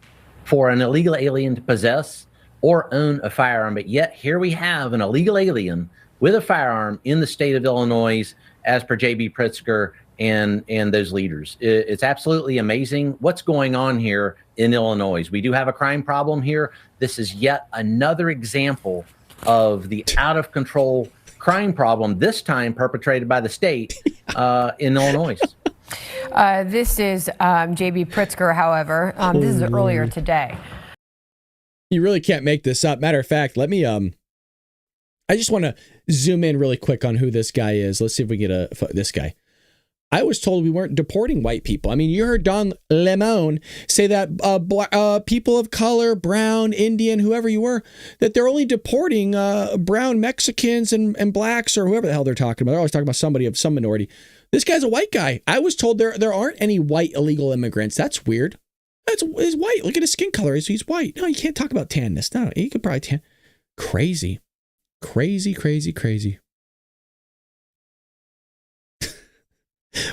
for an illegal alien to possess or own a firearm. But yet here we have an illegal alien with a firearm in the state of Illinois, as per J.B. Pritzker and those leaders. It's absolutely amazing what's going on here in Illinois. We do have a crime problem here. This is yet another example of the out of control crime problem, this time perpetrated by the state in Illinois. This is J.B. Pritzker, however. This is earlier today. You really can't make this up. Matter of fact, let me I just want to zoom in really quick on who this guy is. Let's see if we get this guy. I was told we weren't deporting white people. I mean, you heard Don Lemon say that people of color, brown, Indian, whoever you were, that they're only deporting brown Mexicans and blacks or whoever the hell they're talking about. They're always talking about somebody of some minority. This guy's a white guy. I was told there aren't any white illegal immigrants. That's weird. He's white. Look at his skin color. He's white. No, you can't talk about tanness. No, he could probably tan. Crazy. Crazy.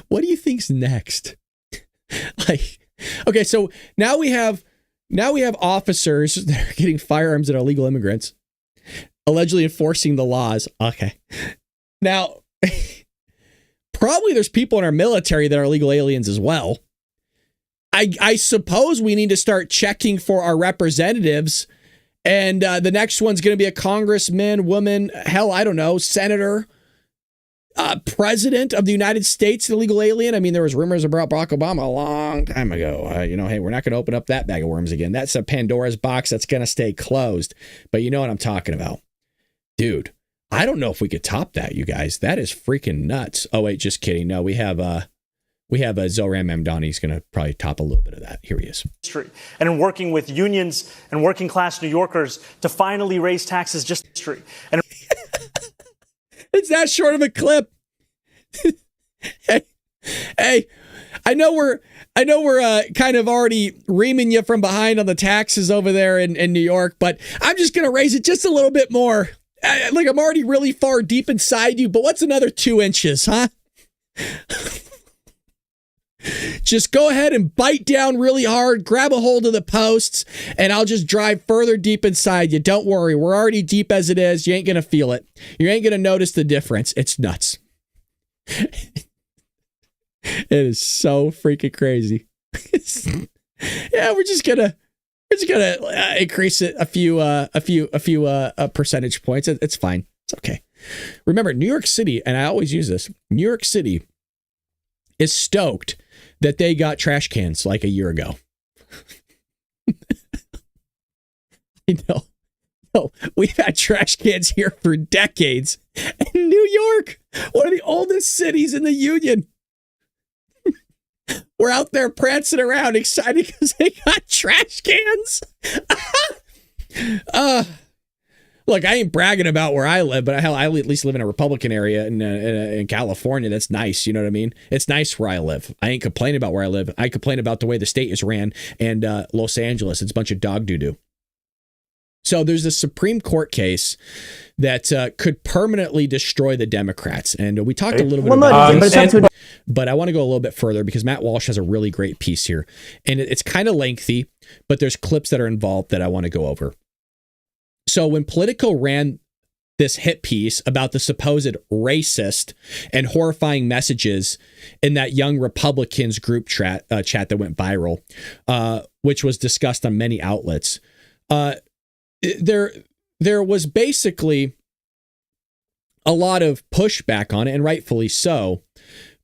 What do you think's next? Okay, so now we have officers that are getting firearms that are illegal immigrants, allegedly enforcing the laws. Okay. Now, probably there's people in our military that are illegal aliens as well. I suppose we need to start checking for our representatives, and the next one's going to be a congressman, woman, hell, I don't know, senator, president of the United States, illegal alien. I mean, there was rumors about Barack Obama a long time ago. Hey, we're not going to open up that bag of worms again. That's a Pandora's box that's going to stay closed. But you know what I'm talking about. Dude, I don't know if we could top that, you guys. That is freaking nuts. Oh, wait, just kidding. No, we have Zohran Mamdani. He's going to probably top a little bit of that. Here he is. And in working with unions and working class New Yorkers to finally raise taxes just history. And it's that short of a clip. Hey, I know we're kind of already reaming you from behind on the taxes over there in New York, but I'm just going to raise it just a little bit more. I'm already really far deep inside you, but what's another 2 inches, huh? Just go ahead and bite down really hard, grab a hold of the posts, and I'll just drive further deep inside you. Don't worry. We're already deep as it is. You ain't going to feel it. You ain't going to notice the difference. It's nuts. It is so freaking crazy. Yeah, we're just gonna increase it a few percentage points. It's fine. It's okay. Remember, New York City, and I always use this, New York City is stoked that they got trash cans like a year ago. No, we've had trash cans here for decades. And New York, one of the oldest cities in the Union, we're out there prancing around excited because they got trash cans. Look, I ain't bragging about where I live, but I at least live in a Republican area in California. That's nice. You know what I mean? It's nice where I live. I ain't complaining about where I live. I complain about the way the state is ran, and Los Angeles, it's a bunch of dog doo-doo. So there's a Supreme Court case that could permanently destroy the Democrats. And we talked a little bit about this, but I want to go a little bit further because Matt Walsh has a really great piece here. And it's kind of lengthy, but there's clips that are involved that I want to go over. So when Politico ran this hit piece about the supposed racist and horrifying messages in that young Republicans group chat that went viral, which was discussed on many outlets, there was basically a lot of pushback on it, and rightfully so.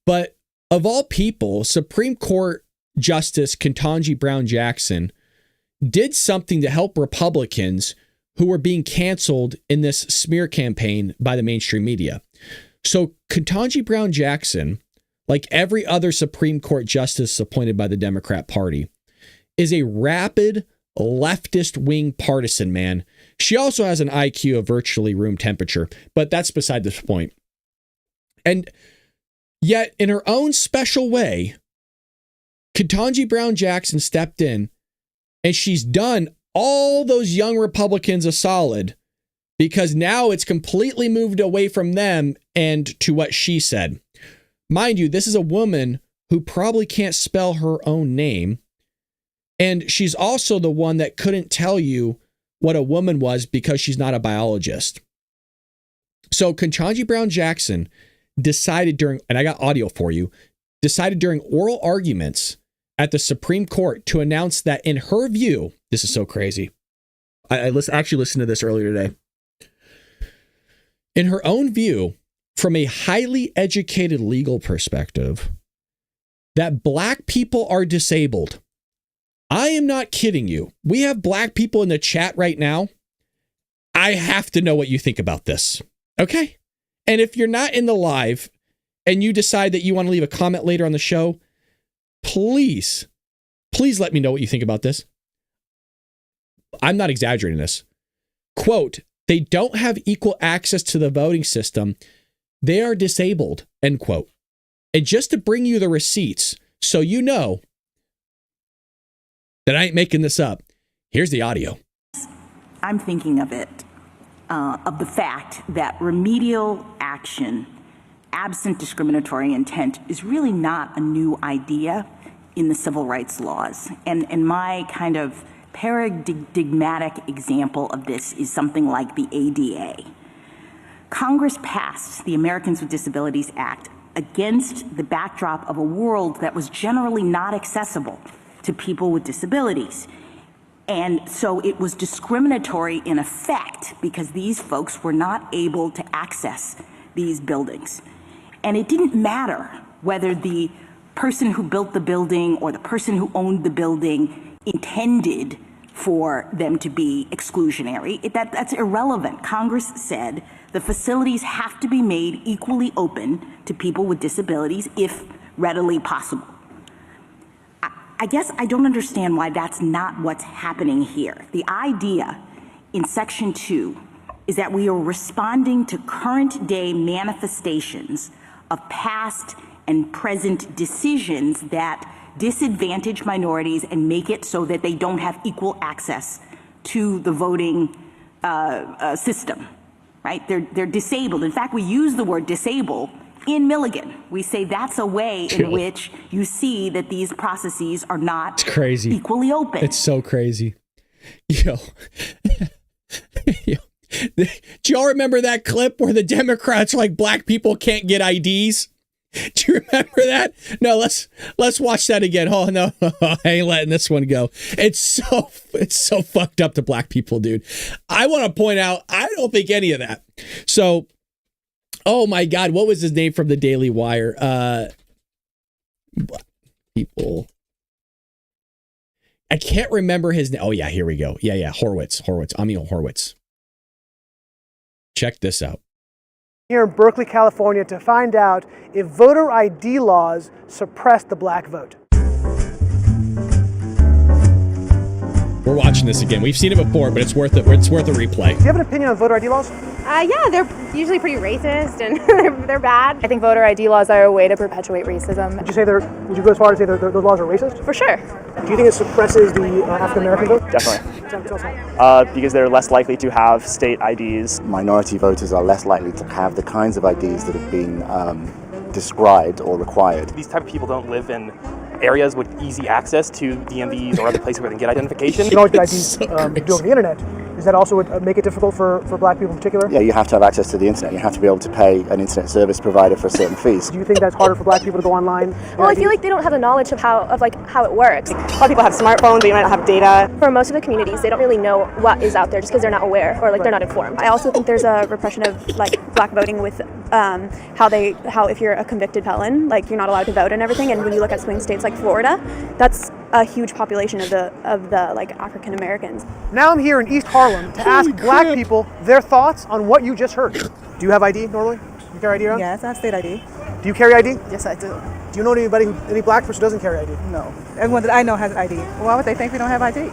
But of all people, Supreme Court Justice Ketanji Brown Jackson did something to help Republicans who were being canceled in this smear campaign by the mainstream media. So Ketanji Brown Jackson, like every other Supreme Court justice appointed by the Democrat Party, is a rabid leftist wing partisan, man. She also has an IQ of virtually room temperature, but that's beside this point. And yet, in her own special way, Ketanji Brown Jackson stepped in, and she's done all those young Republicans a solid, because now it's completely moved away from them and to what she said. Mind you, this is a woman who probably can't spell her own name. And she's also the one that couldn't tell you what a woman was because she's not a biologist. So Ketanji Brown Jackson decided during, and I got audio for you, decided during oral arguments at the Supreme Court to announce that in her view, this is so crazy. I actually listened to this earlier today. In her own view, from a highly educated legal perspective, that black people are disabled. I am not kidding you. We have black people in the chat right now. I have to know what you think about this. Okay? And if you're not in the live and you decide that you want to leave a comment later on the show, please let me know what you think about this. I'm not exaggerating this. Quote, they don't have equal access to the voting system. They are disabled, end quote. And just to bring you the receipts, so you know that I ain't making this up, here's the audio. I'm thinking of it, of the fact that remedial action, absent discriminatory intent, is really not a new idea in the civil rights laws. And my kind of paradigmatic example of this is something like the ADA. Congress passed the Americans with Disabilities Act against the backdrop of a world that was generally not accessible to people with disabilities. And so it was discriminatory in effect because these folks were not able to access these buildings. And it didn't matter whether the person who built the building or the person who owned the building intended for them to be exclusionary. That's irrelevant. Congress said the facilities have to be made equally open to people with disabilities if readily possible. I guess I don't understand why that's not what's happening here. The idea in Section 2 is that we are responding to current day manifestations of past and present decisions that disadvantage minorities and make it so that they don't have equal access to the voting system, right? They're disabled. In fact, we use the word disable in Milligan. We say that's a way in which you see that these processes are not equally open. It's so crazy. Yo. Do y'all remember that clip where the Democrats are like, black people can't get IDs? Do you remember that? No, let's watch that again. Oh no, I ain't letting this one go. It's so fucked up to black people, dude. I want to point out, I don't think any of that. So, oh my God, what was his name from the Daily Wire? People. I can't remember his name. Oh yeah, here we go. Yeah, Horwitz, Amiel Horwitz. Check this out. Here in Berkeley, California, to find out if voter ID laws suppress the black vote. We're watching this again. We've seen it before, but it's worth it. It's worth a replay. Do you have an opinion on voter ID laws? Yeah, they're usually pretty racist and they're bad. I think voter ID laws are a way to perpetuate racism. Would you go as far as say those laws are racist? For sure. Do you think it suppresses the African American vote? Definitely. Because they're less likely to have state IDs. Minority voters are less likely to have the kinds of IDs that have been described or required. These type of people don't live in areas with easy access to DMVs or other places where they can get identification. You don't get IDs over the internet. Does that also make it difficult for black people in particular? Yeah, you have to have access to the internet. You have to be able to pay an internet service provider for certain fees. Do you think that's harder for black people to go online? Well, I feel like they don't have the knowledge of how it works. A lot of people have smartphones, but you might not have data. For most of the communities, they don't really know what is out there just because they're not aware or they're not informed. I also think there's a repression of black voting with how if you're a convicted felon, you're not allowed to vote and everything. And when you look at swing states like Florida, that's a huge population of the African Americans. Now I'm here in East Harlem to ask black people their thoughts on what you just heard. Do you have ID normally? You carry ID around? Yes, I have state ID. Do you carry ID? Yes, I do. Do you know any black person who doesn't carry ID? No. Everyone that I know has ID. Why would they think we don't have ID?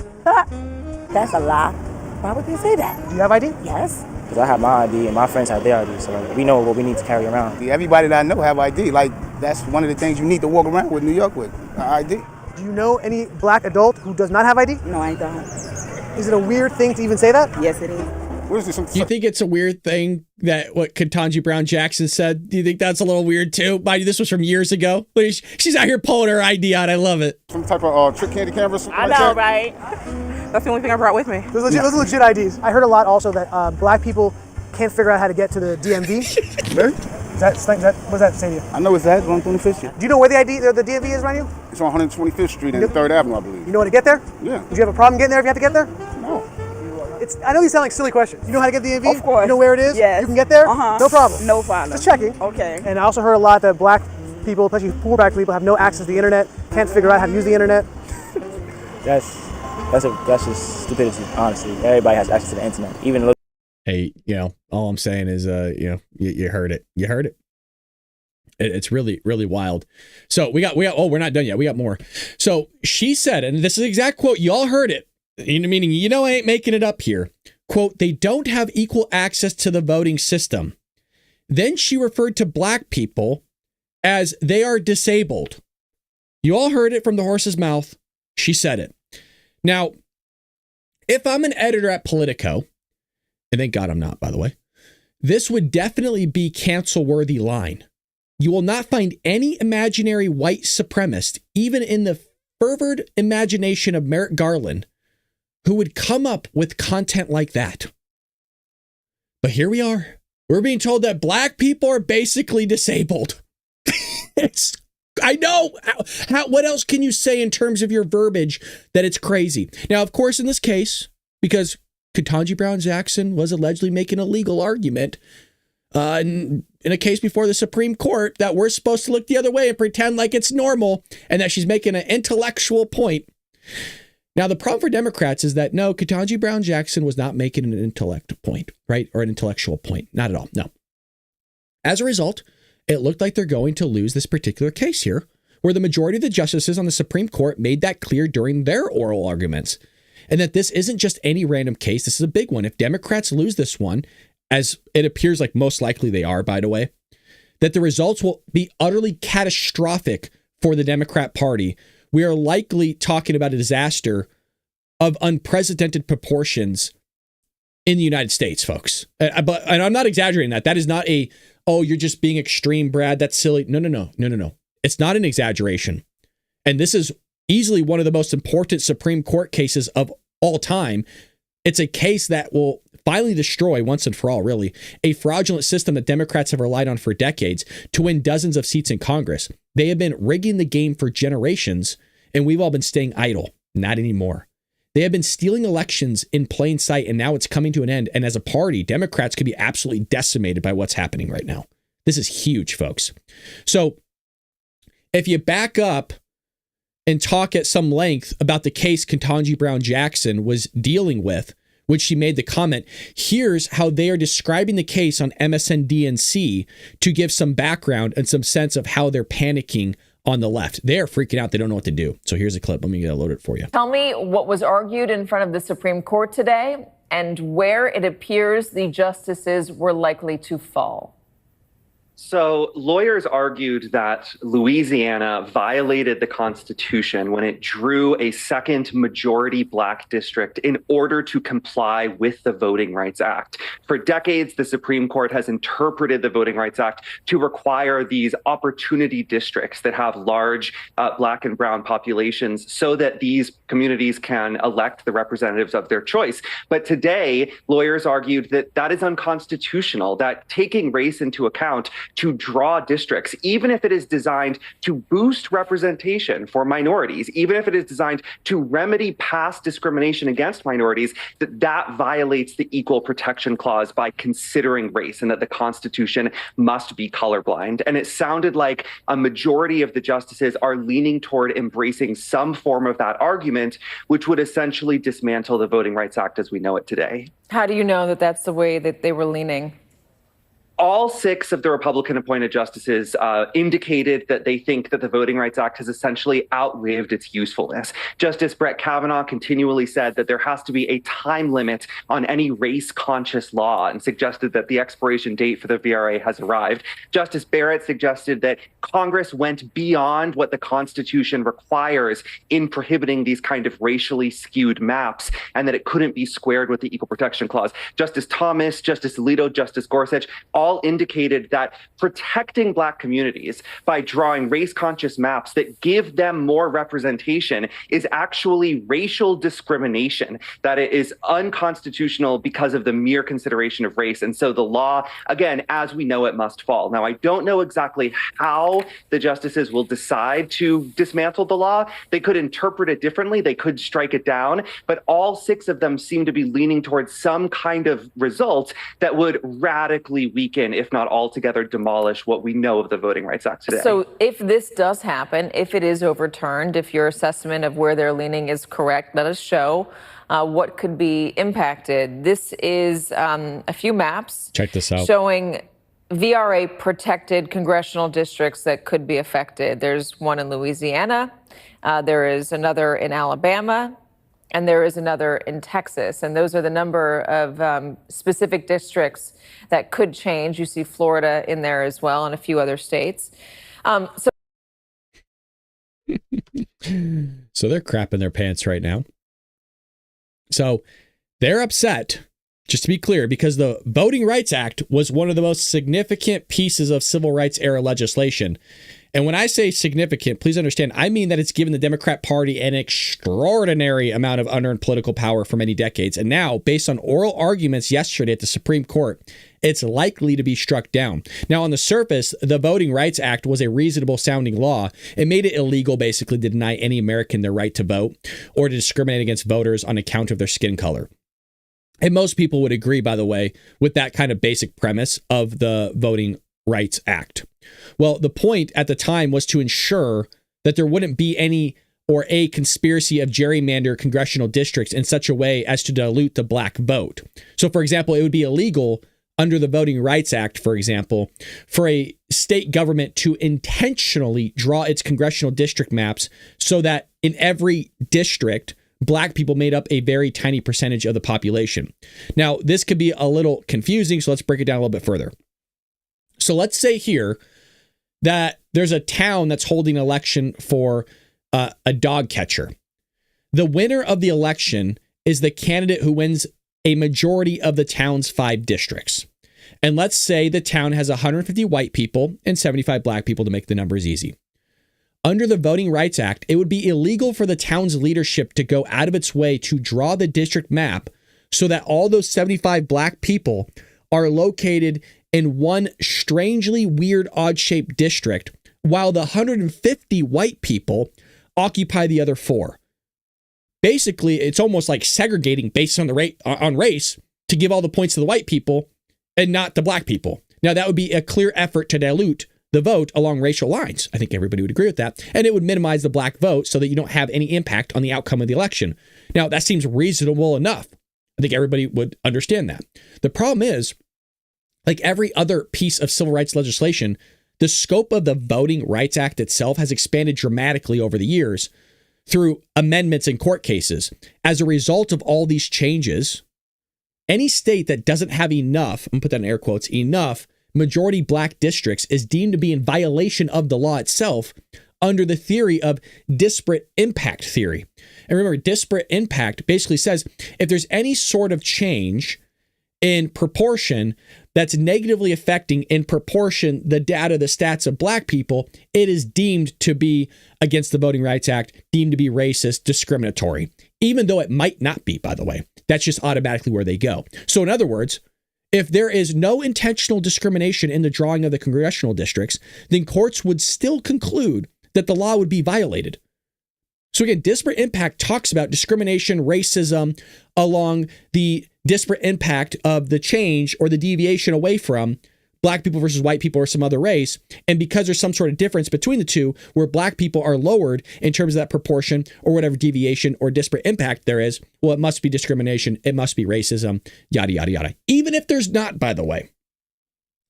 That's a lie. Why would they say that? Do you have ID? Yes. Because I have my ID and my friends have their ID, so we know what we need to carry around. Everybody that I know have ID. That's one of the things you need to walk around with New York with, ID. Do you know any black adult who does not have ID? No, I don't. Is it a weird thing to even say that? Yes, it is. What is this? Do you think it's a weird thing that what Ketanji Brown Jackson said? Do you think that's a little weird too? Mind you, this was from years ago. She's out here pulling her ID out. I love it. Some type of trick candy camera? I know, right? That's the only thing I brought with me. Those are legit IDs. I heard a lot also that black people can't figure out how to get to the DMV. Really? What does that say to you? I know it's that, on 25th Street. Do you know where the DMV is around you? It's on 125th Street and 3rd Avenue, I believe. You know how to get there? Yeah. Would you have a problem getting there if you have to get there? No. I know these sound like silly questions. You know how to get the DMV? Of course. You know where it is? Yes. You can get there? Uh-huh. No problem. No problem. Just checking. Okay. And I also heard a lot that black people, especially poor black people, have no access to the internet, can't figure out how to use the internet. That's just stupidity, honestly. Everybody has access to the internet, even little. Hey, all I'm saying is, you heard it. You heard it. It's really, really wild. So we got, we're not done yet. We got more. So she said, and this is the exact quote, y'all heard it, meaning, I ain't making it up here. Quote, they don't have equal access to the voting system. Then she referred to black people as they are disabled. You all heard it from the horse's mouth. She said it. Now, if I'm an editor at Politico, and thank God I'm not, by the way, this would definitely be cancel-worthy line. You will not find any imaginary white supremacist, even in the fervid imagination of Merrick Garland, who would come up with content like that. But here we are. We're being told that black people are basically disabled. I know. What else can you say in terms of your verbiage that it's crazy? Now, of course, in this case, because Ketanji Brown Jackson was allegedly making a legal argument in a case before the Supreme Court that we're supposed to look the other way and pretend like it's normal and that she's making an intellectual point. Now, the problem for Democrats is that, no, Ketanji Brown Jackson was not making an intellect point, right? Or an intellectual point. Not at all. No. As a result, it looked like they're going to lose this particular case here, where the majority of the justices on the Supreme Court made that clear during their oral arguments. And that this isn't just any random case. This is a big one. If Democrats lose this one, as it appears like most likely they are, by the way, that the results will be utterly catastrophic for the Democrat Party. We are likely talking about a disaster of unprecedented proportions in the United States, folks. And I'm not exaggerating that. That is not you're just being extreme, Brad. That's silly. No. It's not an exaggeration. And this is easily one of the most important Supreme Court cases of all time. It's a case that will finally destroy once and for all, really, a fraudulent system that Democrats have relied on for decades to win dozens of seats in Congress. They have been rigging the game for generations, and we've all been staying idle. Not anymore. They have been stealing elections in plain sight, and now it's coming to an end. And as a party, Democrats could be absolutely decimated by what's happening right now. This is huge, folks. So if you back up and talk at some length about the case Ketanji Brown Jackson was dealing with, which she made the comment, here's how they are describing the case on MSNBC to give some background and some sense of how they're panicking on the left. They're freaking out. They don't know what to do. So here's a clip. Let me load it for you. Tell me what was argued in front of the Supreme Court today and where it appears the justices were likely to fall. So lawyers argued that Louisiana violated the Constitution when it drew a second majority Black district in order to comply with the Voting Rights Act. For decades, the Supreme Court has interpreted the Voting Rights Act to require these opportunity districts that have large Black and brown populations so that these communities can elect the representatives of their choice. But today, lawyers argued that that is unconstitutional, that taking race into account to draw districts, even if it is designed to boost representation for minorities, even if it is designed to remedy past discrimination against minorities, that violates the Equal Protection Clause by considering race, and that the Constitution must be colorblind. And it sounded like a majority of the justices are leaning toward embracing some form of that argument, which would essentially dismantle the Voting Rights Act as we know it today. How do you know that that's the way that they were leaning? All 6 of the Republican-appointed justices indicated that they think that the Voting Rights Act has essentially outlived its usefulness. Justice Brett Kavanaugh continually said that there has to be a time limit on any race-conscious law and suggested that the expiration date for the VRA has arrived. Justice Barrett suggested that Congress went beyond what the Constitution requires in prohibiting these kind of racially skewed maps and that it couldn't be squared with the Equal Protection Clause. Justice Thomas, Justice Alito, Justice Gorsuch, all indicated that protecting Black communities by drawing race-conscious maps that give them more representation is actually racial discrimination, that it is unconstitutional because of the mere consideration of race. And so the law, again, as we know it, must fall. Now, I don't know exactly how the justices will decide to dismantle the law. They could interpret it differently. They could strike it down. But all 6 of them seem to be leaning towards some kind of result that would radically weaken, if not altogether demolish, what we know of the Voting Rights Act today. So if this does happen, if it is overturned, if your assessment of where they're leaning is correct, let us show what could be impacted. This is a few maps. Check this out. Showing VRA protected congressional districts that could be affected. There's one in Louisiana. There is another in Alabama. And there is another in Texas. And those are the number of specific districts that could change. You see Florida in there as well, and a few other states. So they're crapping their pants right now. So they're upset, just to be clear, because the Voting Rights Act was one of the most significant pieces of civil rights era legislation. And when I say significant, please understand, I mean that it's given the Democrat Party an extraordinary amount of unearned political power for many decades. And now, based on oral arguments yesterday at the Supreme Court, it's likely to be struck down. Now, on the surface, the Voting Rights Act was a reasonable sounding law. It made it illegal, basically, to deny any American their right to vote or to discriminate against voters on account of their skin color. And most people would agree, by the way, with that kind of basic premise of the Voting Rights Act. Well, the point at the time was to ensure that there wouldn't be any or a conspiracy of gerrymander congressional districts in such a way as to dilute the Black vote. So, for example, it would be illegal under the Voting Rights Act, for example, for a state government to intentionally draw its congressional district maps so that in every district, Black people made up a very tiny percentage of the population. Now, this could be a little confusing, so let's break it down a little bit further. So let's say here that there's a town that's holding an election for a dog catcher. The winner of the election is the candidate who wins a majority of the town's 5 districts. And let's say the town has 150 white people and 75 Black people to make the numbers easy. Under the Voting Rights Act, it would be illegal for the town's leadership to go out of its way to draw the district map so that all those 75 Black people are located in one strangely weird, odd-shaped district, while the 150 white people occupy the other 4. Basically, it's almost like segregating based on on race to give all the points to the white people and not the Black people. Now, that would be a clear effort to dilute the vote along racial lines. I think everybody would agree with that. And it would minimize the Black vote so that you don't have any impact on the outcome of the election. Now, that seems reasonable enough. I think everybody would understand that. The problem is, like every other piece of civil rights legislation, the scope of the Voting Rights Act itself has expanded dramatically over the years through amendments in court cases. As a result of all these changes, any state that doesn't have enough, I'm going to put that in air quotes, enough majority black districts is deemed to be in violation of the law itself under the theory of disparate impact theory. And remember, disparate impact basically says if there's any sort of change in proportion that's negatively affecting in proportion the data, the stats of black people, it is deemed to be against the Voting Rights Act, deemed to be racist, discriminatory, even though it might not be, by the way. That's just automatically where they go. So in other words, if there is no intentional discrimination in the drawing of the congressional districts, then courts would still conclude that the law would be violated. So again, disparate impact talks about discrimination, racism along the disparate impact of the change or the deviation away from black people versus white people or some other race. And because there's some sort of difference between the two where black people are lowered in terms of that proportion or whatever deviation or disparate impact there is, well, it must be discrimination. It must be racism, yada, yada, yada. Even if there's not, by the way.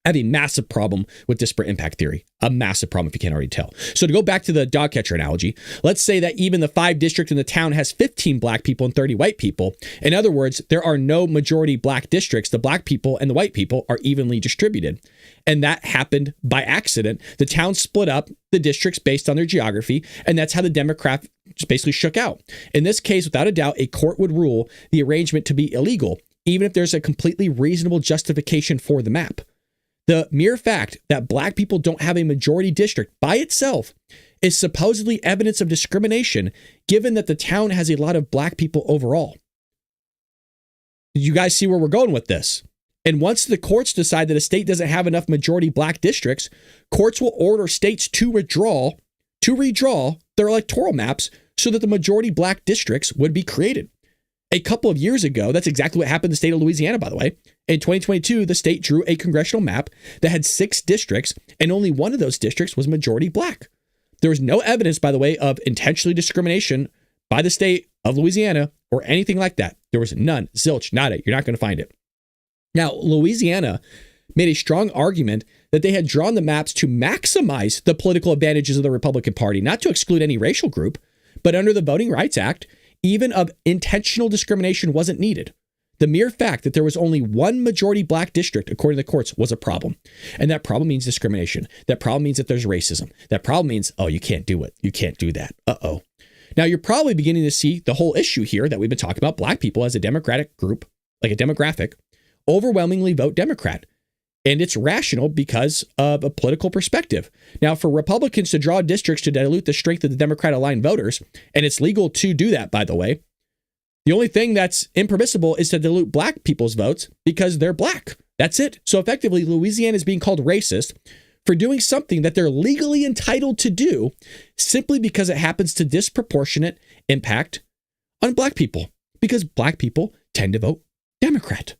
I have a massive problem with disparate impact theory. A massive problem if you can't already tell. So to go back to the dog catcher analogy, let's say that even the 5 district in the town has 15 black people and 30 white people. In other words, there are no majority black districts. The black people and the white people are evenly distributed. And that happened by accident. The town split up the districts based on their geography. And that's how the Democrat just basically shook out. In this case, without a doubt, a court would rule the arrangement to be illegal, even if there's a completely reasonable justification for the map. The mere fact that black people don't have a majority district by itself is supposedly evidence of discrimination, given that the town has a lot of black people overall. Did you guys see where we're going with this? And once the courts decide that a state doesn't have enough majority black districts, courts will order states to redraw their electoral maps so that the majority black districts would be created. A couple of years ago, that's exactly what happened in the state of Louisiana, by the way. In 2022, the state drew a congressional map that had 6 districts, and only one of those districts was majority black. There was no evidence, by the way, of intentional discrimination by the state of Louisiana or anything like that. There was none, zilch, nada. You're not going to find it. Now, Louisiana made a strong argument that they had drawn the maps to maximize the political advantages of the Republican Party, not to exclude any racial group, but under the Voting Rights Act, even of intentional discrimination wasn't needed. The mere fact that there was only one majority black district, according to the courts, was a problem. And that problem means discrimination. That problem means that there's racism. That problem means, oh, you can't do it. You can't do that. Uh-oh. Now, you're probably beginning to see the whole issue here that we've been talking about. Black people as a democratic group, like a demographic, overwhelmingly vote Democrat. And it's rational because of a political perspective. Now, for Republicans to draw districts to dilute the strength of the Democrat-aligned voters, and it's legal to do that, by the way, the only thing that's impermissible is to dilute black people's votes because they're black. That's it. So effectively, Louisiana is being called racist for doing something that they're legally entitled to do simply because it happens to disproportionate impact on black people, because black people tend to vote Democrat.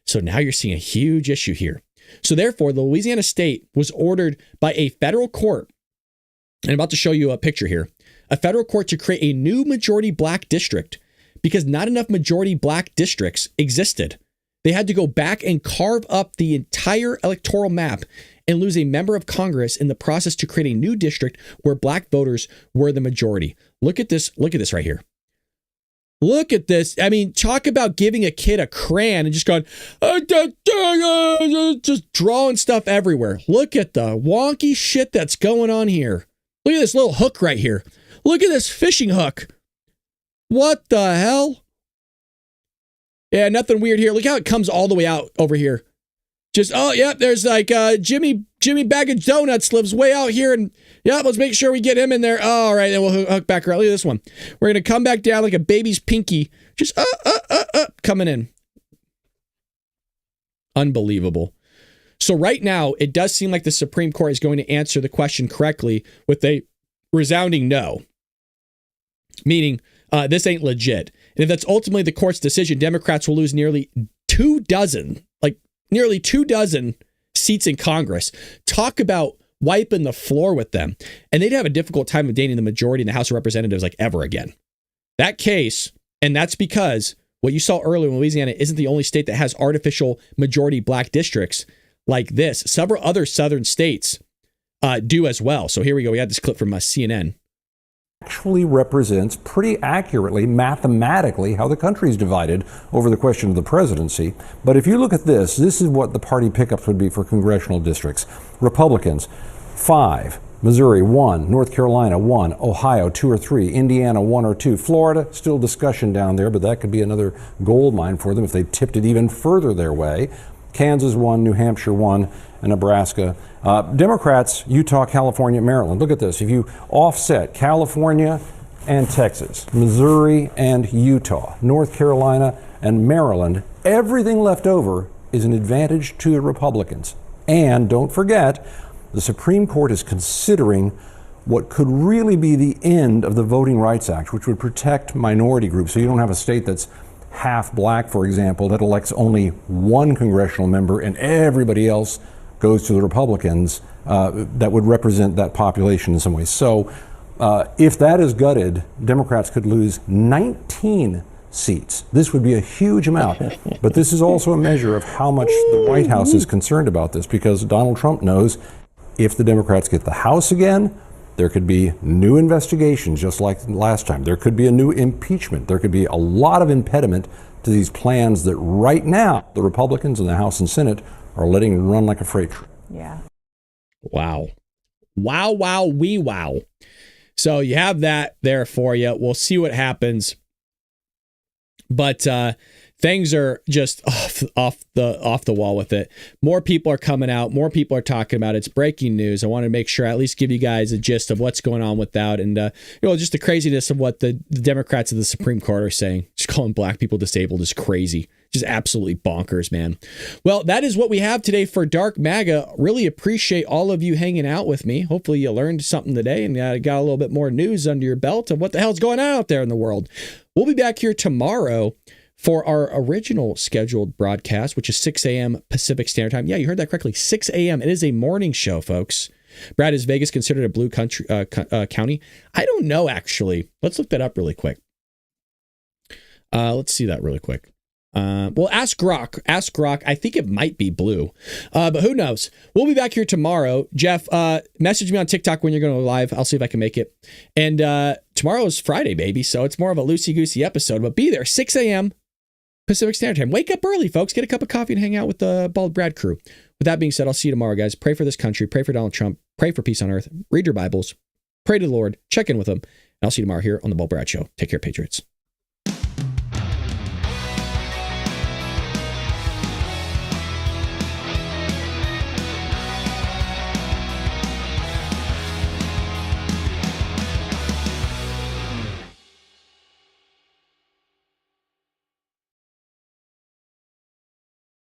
So now you're seeing a huge issue here. So therefore, the Louisiana state was ordered by a federal court, and I'm about to show you a picture here, a federal court to create a new majority black district because not enough majority black districts existed. They had to go back and carve up the entire electoral map and lose a member of Congress in the process to create a new district where black voters were the majority. Look at this. Look at this right here. Look at this. I mean, talk about giving a kid a crayon and just going, just drawing stuff everywhere. Look at the wonky shit that's going on here. Look at this little hook right here. Look at this fishing hook. What the hell? Yeah, nothing weird here. Look how it comes all the way out over here. Just, oh, yeah, there's like Jimmy Bag of Donuts lives way out here. And yeah, let's make sure we get him in there. Oh, all right, then we'll hook back around. Look at this one. We're going to come back down like a baby's pinky. Just coming in. Unbelievable. So right now, it does seem like the Supreme Court is going to answer the question correctly with a resounding no. Meaning, this ain't legit. And if that's ultimately the court's decision, Democrats will lose nearly 24 seats in Congress. Talk about wiping the floor with them. And they'd have a difficult time obtaining the majority in the House of Representatives like ever again. That case, and that's because what you saw earlier in Louisiana isn't the only state that has artificial majority black districts like this. Several other southern states do as well. So here we go. We had this clip from CNN. actually represents pretty accurately, mathematically, how the country is divided over the question of the presidency. But if you look at this is what the party pickups would be for congressional districts. Republicans, 5. Missouri, 1. North Carolina, 1. Ohio, 2 or 3. Indiana, 1 or 2. Florida, still discussion down there, but that could be another gold mine for them if they tipped it even further their way. Kansas, 1. New Hampshire, 1. And Nebraska. Democrats, Utah, California, Maryland. Look at this. If you offset California and Texas, Missouri and Utah, North Carolina and Maryland, everything left over is an advantage to the Republicans. And don't forget, the Supreme Court is considering what could really be the end of the Voting Rights Act, which would protect minority groups. So you don't have a state that's half black, for example, that elects only one congressional member and everybody else goes to the Republicans that would represent that population in some ways. So if that is gutted, Democrats could lose 19 seats. This would be a huge amount. But this is also a measure of how much the White House is concerned about this, because Donald Trump knows if the Democrats get the House again, there could be new investigations just like last time. There could be a new impeachment. There could be a lot of impediment to these plans that right now the Republicans in the House and Senate are letting run like a freight train. Yeah. Wow. Wow, wow, wee wow. So you have that there for you. We'll see what happens. But things are just off the wall with it. More people are coming out. More people are talking about it. It's breaking news. I want to make sure I at least give you guys a gist of what's going on with that, and just the craziness of what the Democrats of the Supreme Court are saying. Just calling black people disabled is crazy. Just absolutely bonkers, man. Well, that is what we have today for Dark MAGA. Really appreciate all of you hanging out with me. Hopefully you learned something today and got a little bit more news under your belt of what the hell's going on out there in the world. We'll be back here tomorrow for our original scheduled broadcast, which is 6 a.m. Pacific Standard Time. Yeah, you heard that correctly. 6 a.m. It is a morning show, folks. Brad, is Vegas considered a blue country county? I don't know, actually. Let's look that up really quick. Let's see that really quick. Well, ask Grok. Ask Grok. I think it might be blue, but who knows? We'll be back here tomorrow. Jeff, message me on TikTok when you're going to go live. I'll see if I can make it. And tomorrow is Friday, baby, so it's more of a loosey-goosey episode. But be there, 6 a.m. Pacific Standard Time. Wake up early, folks. Get a cup of coffee and hang out with the Bald Brad crew. With that being said, I'll see you tomorrow, guys. Pray for this country. Pray for Donald Trump. Pray for peace on earth. Read your Bibles. Pray to the Lord. Check in with him. And I'll see you tomorrow here on the Bald Brad Show. Take care, Patriots.